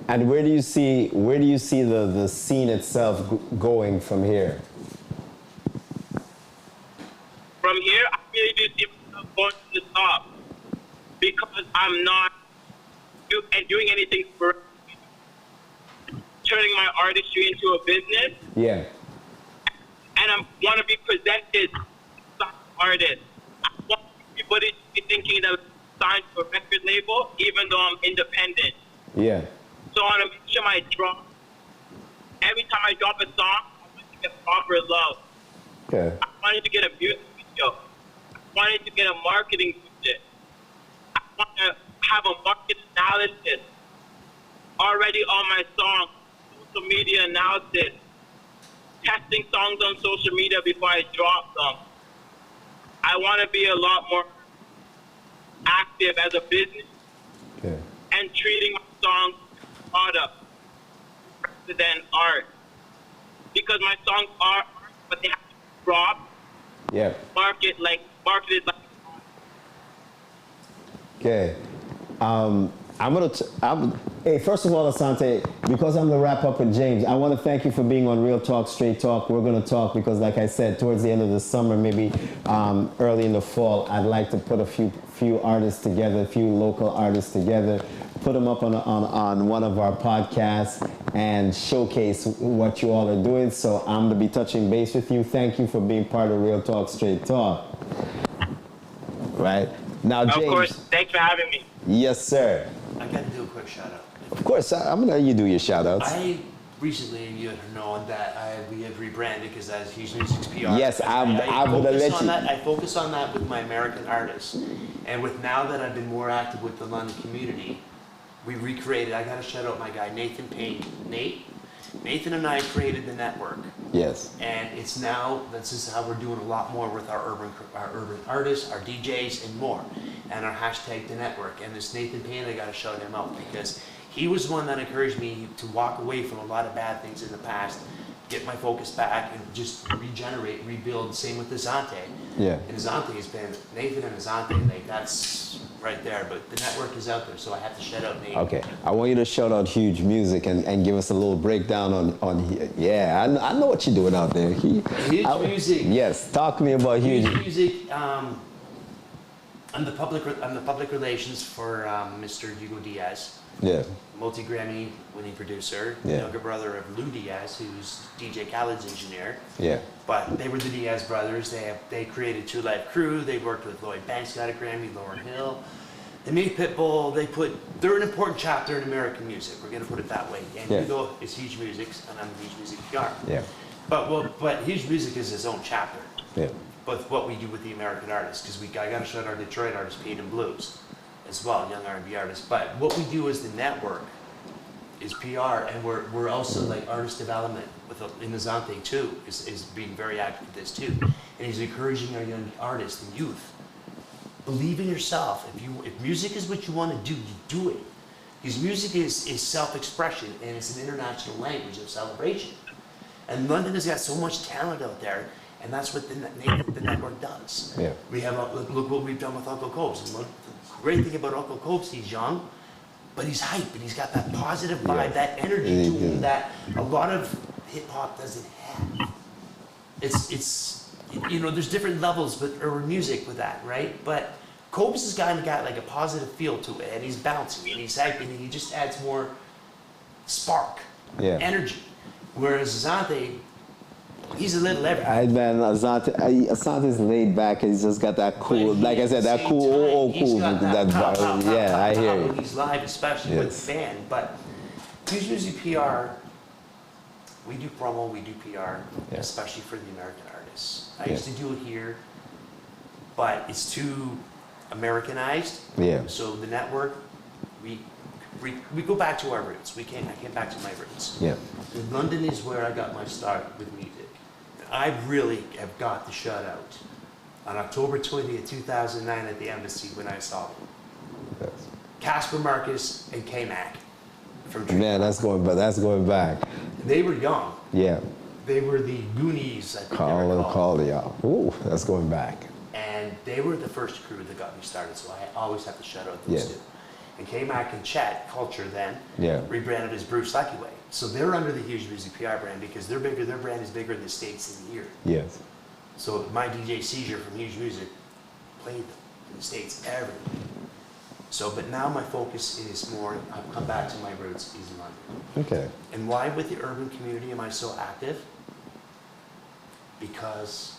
And where do you see the scene itself going from here? From here, I really do see myself going to the top because I'm not doing anything for turning my artistry into a business. Yeah. And I want to be presented as an artist. I want everybody to be thinking that I'm signed to a record label, even though I'm independent. Yeah. So I want to make sure every time I drop a song, I want to get proper love. Okay. I wanted to get a music video. I wanted to get a marketing budget. I want to have a market analysis already on my song, social media analysis, testing songs on social media before I drop them. I want to be a lot more active as a business Okay. and treating my songs as a product rather than art. Because my songs are art, but they have to be dropped, Yeah. marketed like Okay. Hey, first of all, Asante, because I'm gonna wrap up with James, I want to thank you for being on Real Talk, Straight Talk. We're gonna talk because, like I said, towards the end of the summer, maybe early in the fall, I'd like to put a few artists together, a few local artists together, put them up on one of our podcasts and showcase what you all are doing. So I'm gonna be touching base with you. Thank you for being part of Real Talk, Straight Talk. Right now, James. Of course, thanks for having me. Yes, sir. I got to do a quick shout out. Of course, I'm gonna let you do your shout outs. I recently, you have known that we have rebranded because that's Huge Music's PR. Yes, I'm gonna focus let on you. that. I focus on that with my American artists, and with now that I've been more active with the London community, we recreated. I got to shout out my guy Nathan Payne. Nathan and I created the network, Yes. and it's now this is how we're doing a lot more with our urban artists, our DJs, and more, and our hashtag the network. And this Nathan Payne, I got to shout him out because he was the one that encouraged me to walk away from a lot of bad things in the past, get my focus back, and just regenerate, rebuild. Same with Asante. Yeah. And Asante has been Nathan and Asante, like that's right there. But the network is out there, so I have to shout out Nathan. Okay. I want you to shout out Huge Music and give us a little breakdown on yeah. I know what you're doing out there. Huge Music. Yes. Talk to me about Huge. Huge Music. I'm the public relations for Mr. Hugo Diaz, Yeah. multi-Grammy winning producer, Yeah. younger brother of Lou Diaz, who's DJ Khaled's engineer. Yeah. But they were the Diaz brothers. They created Two Live Crew. They worked with Lloyd Banks, got a Grammy, Lauryn Hill. They made Pitbull. They're an important chapter in American music. We're gonna put it that way. And Yeah. Hugo is Huge Music, and I'm Huge Music PR. Yeah. But Huge Music is his own chapter. Yeah. But what we do with the American artists, because I got to shout our Detroit artists, Paid and Blues, as well, young R&B artists. But what we do as the network is PR, and we're also like artist development in Asante too, is being very active with this too, and he's encouraging our young artists and youth. Believe in yourself. If music is what you want to do, you do it. Because music is self-expression, and it's an international language of celebration. And London has got so much talent out there. And that's what the network does. Yeah. We have, look what we've done with Uncle Copes. And the great thing about Uncle Copes, he's young, but he's hype, and he's got that positive vibe, Yeah. that energy to him that a lot of hip hop doesn't have. It's there's different levels or music with that, right? But Copes has got like a positive feel to it, and he's bouncy, and he's hype, and he just adds more spark, Yeah. energy. Whereas Asante, he's a little everything. Asante's laid back. He's just got that cool, But like I said, that cool, he's cool. got that pow, pow, pow, Yeah, pow, I pow hear when you. he's live, especially with Yes. the band. But Huge Music PR, we do promo, we do PR, Yeah. especially for the American artists. I Yeah. used to do it here, but it's too Americanized. Yeah. So the network, we go back to our roots. I came back to my roots. Yeah. And London is where I got my start with music. I really have got the shout out on October 20th, 2009 at the embassy when I saw them. Yes. Casper Marcus and K-Mac from Man, that's going back. They were young. Yeah. They were the Goonies, I think they were called. Colin Caleb. Ooh, that's going back. And they were the first crew that got me started, so I always have to shout out those Yeah. two. And K-Mac and Chet Culture then Yeah. rebranded as Bruce Lucky Way. So they're under the Huge Music PR brand because they're bigger. Their brand is bigger in the States than here. Yes. So my DJ Seizure from Huge Music played them in the States everywhere. So, but now my focus is more, I've come back to my roots, is London. Okay. And why with the urban community am I so active? Because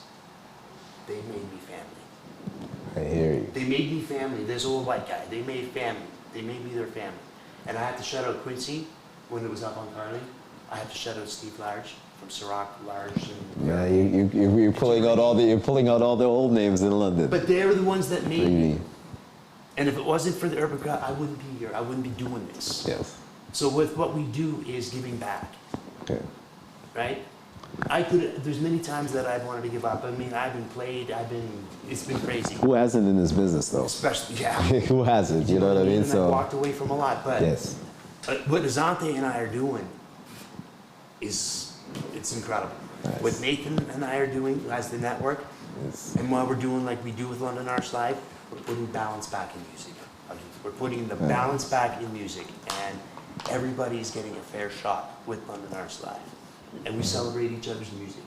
they made me family. I hear you. They made me family. This old white guy, they made family. They made me their family. And I have to shout out Quincy when it was up on Carly. I have to shout out Steve Large from Ciroc, Large. And Yeah, you're pulling out all the old names in London. But they're the ones that made me. Really? And if it wasn't for the urban crowd, I wouldn't be here. I wouldn't be doing this. Yes. So with what we do is giving back, Okay. right? There's many times that I've wanted to give up. I mean, it's been crazy. Who hasn't in this business though? Especially, yeah. Who hasn't? You know what I mean? And So I've walked away from a lot, but yes. what Asante and I are doing it's incredible. Nice. What Nathan and I are doing as the network, Yes. and what we're doing like we do with London Arts Live, we're putting balance back in music. We're putting the balance back in music, and everybody's getting a fair shot with London Arts Live. And we celebrate each other's music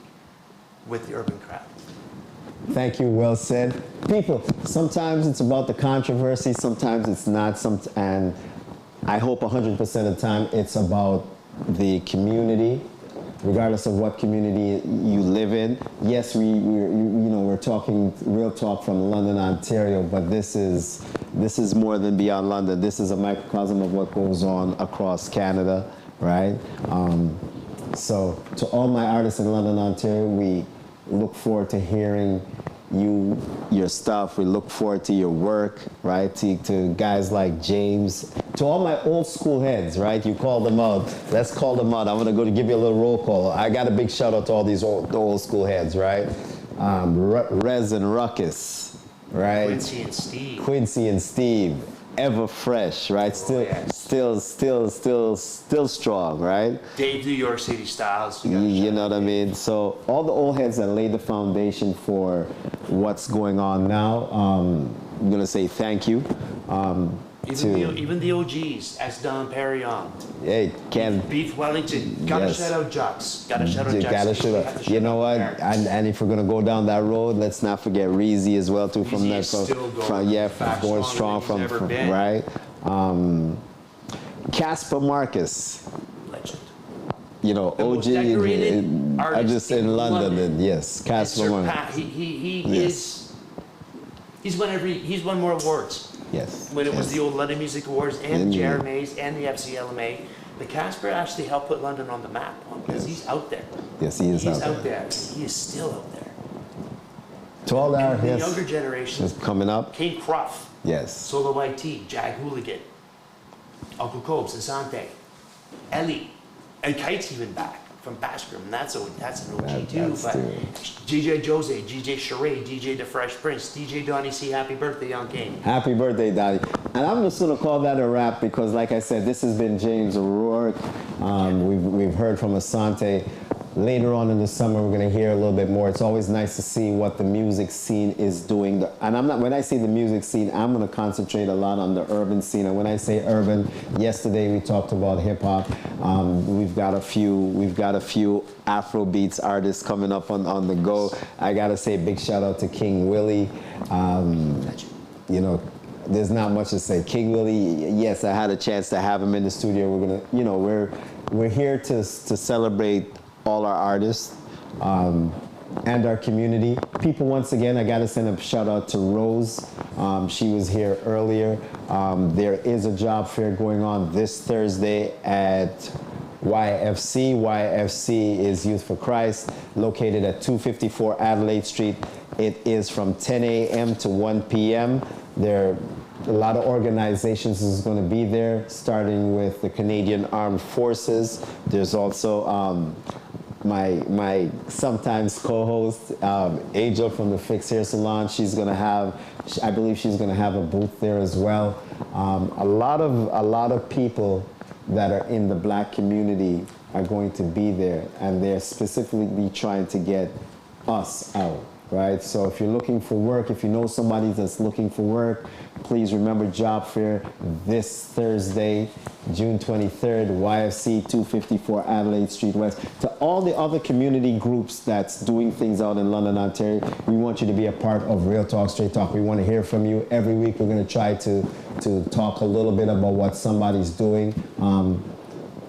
with the urban crowd. Thank you. Well said. People, sometimes it's about the controversy, sometimes it's not. And I hope 100% of the time it's about the community, regardless of what community you live in. Yes, we're talking real talk from London, Ontario, but this is more than beyond London. This is a microcosm of what goes on across Canada, right? So to all my artists in London, Ontario, we look forward to hearing your stuff. We look forward to your work, right? To guys like James, to all my old school heads, right? You called them out. Let's call them out. I'm gonna go to give you a little roll call. I got a big shout out to all these old school heads, right? Rez and Ruckus, right? Quincy and Steve. Ever fresh, right? Still strong, right? Dave, New York City Styles. You know what I mean? So all the old heads that laid the foundation for what's going on now, I'm gonna say thank you. Even the OGs, as Don Perignon, Hey, Ken. Beef Wellington. Gotta Yes. shout out Jux. Gotta shout out You Jux. gotta show We have to up. shout You out know what? Eric. And if we're gonna go down that road, let's not forget Reezy as well too. From Reezy that, is still going. yeah, In fact, going stronger strong than he's from ever been. right. Casper Marcus, Legend. you know, The most OG, decorated artist in in London. London. Yes, Casper Marcus. He Yes. is. He's won more awards. Yes. When it was yes. the old London Music Awards and And- the JRMAs and the FCLMA, the Casper actually helped put London on the map because Yes. he's out there. Yes, he is He's out there. He is still out there. To all our And the yes, younger generation, is coming up. Kane Cruff, Yes. Solo YT, Jag Hooligan, Uncle Cobes, Asante, Ellie, and Kite's even back from Bashgram. That's an OG too. That's But too. DJ Jose, DJ Sheree, DJ The Fresh Prince, DJ Donnie C. Happy birthday, Young King. Happy birthday, Donnie. And I'm just going to call that a wrap because, like I said, this has been James O'Rourke. We've heard from Asante. Later on in the summer, we're going to hear a little bit more. It's always nice to see what the music scene is doing. And when I say the music scene, I'm going to concentrate a lot on the urban scene. And when I say urban, yesterday we talked about hip hop. We've got a few Afro beats artists coming up on the go. I got to say big shout out to King Willie. You know, there's not much to say. King Willie, yes, I had a chance to have him in the studio. We're gonna, you know, we're here to celebrate all our artists and our community. People, once again, I gotta send a shout out to Rose. She was here earlier. There is a job fair going on this Thursday at YFC. YFC is Youth for Christ, located at 254 Adelaide Street. It is from 10 a.m. to 1 p.m. There are a lot of organizations is going to be there, starting with the Canadian Armed Forces. There's also my sometimes co-host, Angel from the Fix Hair Salon. I believe she's going to have a booth there as well. A lot of people that are in the black community are going to be there, and they're specifically trying to get us out, right? So if you're looking for work, if you know somebody that's looking for work, please remember Job Fair this Thursday, June 23rd, YFC 254 Adelaide Street West. To all the other community groups that's doing things out in London, Ontario, we want you to be a part of Real Talk, Straight Talk. We want to hear from you. Every week we're going to try to talk a little bit about what somebody's doing.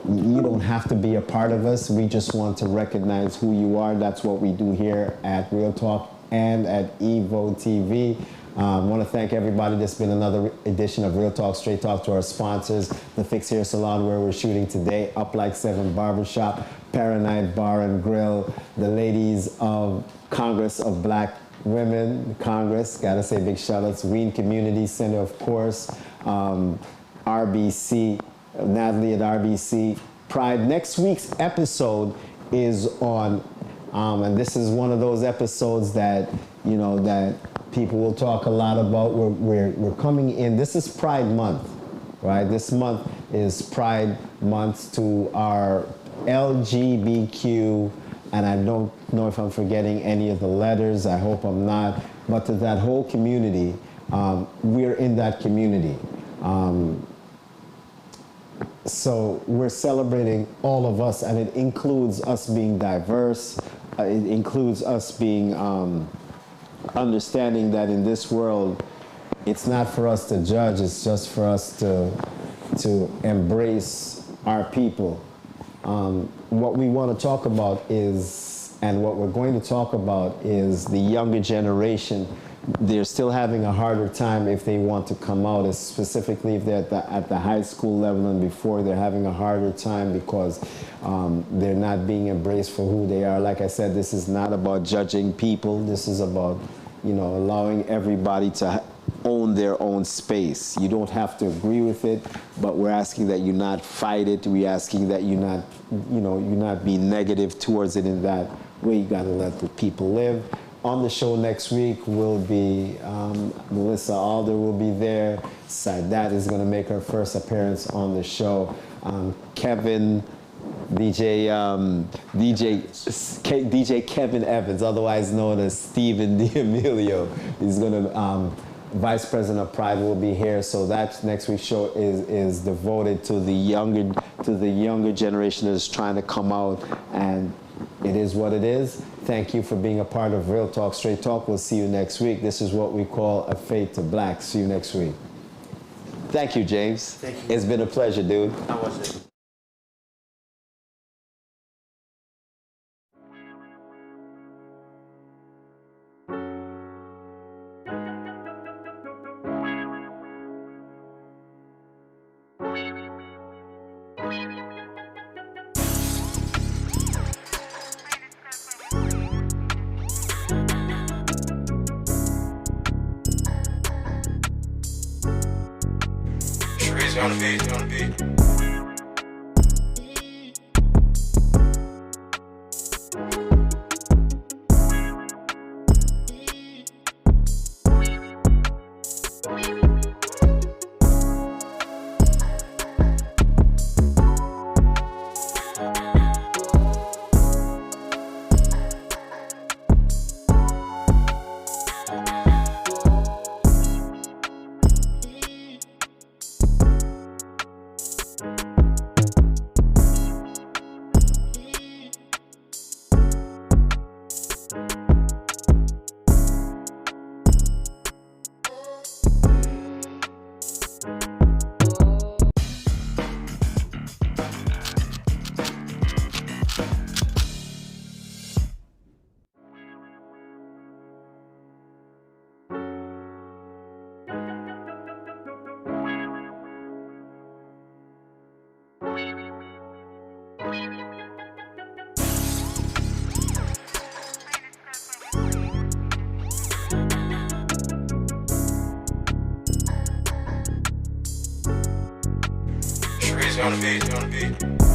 You don't have to be a part of us. We just want to recognize who you are. That's what we do here at Real Talk and at Evo TV. I want to thank everybody. This has been another edition of Real Talk, Straight Talk, to our sponsors, the Fix Hair Salon, where we're shooting today, Up Like 7 Barbershop, Paranite Bar and Grill, the ladies of Congress of Black Women, Congress, gotta say big shout outs, Ween Community Center, of course, RBC, Natalie at RBC, Pride. Next week's episode is on, and this is one of those episodes that, you know, that people will talk a lot about. We're coming in, this is Pride Month, right? This month is Pride Month to our LGBTQ, and I don't know if I'm forgetting any of the letters, I hope I'm not, but to that whole community, we're in that community. So we're celebrating all of us, and it includes us being diverse, it includes us being understanding that in this world, it's not for us to judge, it's just for us to embrace our people. What we want to talk about is, and what we're going to talk about is the younger generation. They're still having a harder time if they want to come out, specifically if they're at the high school level and before. They're having a harder time because they're not being embraced for who they are. Like I said, this is not about judging people. This is about, you know, allowing everybody to own their own space. You don't have to agree with it, but we're asking that you not fight it. We're asking that you not, you know, you not be negative towards it in that way. You gotta let the people live. On the show next week will be Melissa Alder will be there. Sadat is going to make her first appearance on the show. Kevin, DJ Kevin Evans, otherwise known as Stephen D'Amelio, he's going to Vice President of Pride will be here, so that next week's show is devoted to the younger generation that is trying to come out, and it is what it is. Thank you for being a part of Real Talk, Straight Talk. We'll see you next week. This is what we call a fade to black. See you next week. Thank you, James. Thank you. It's been a pleasure, dude. How was it? Shreeze on the beat. Shreeze on the beat.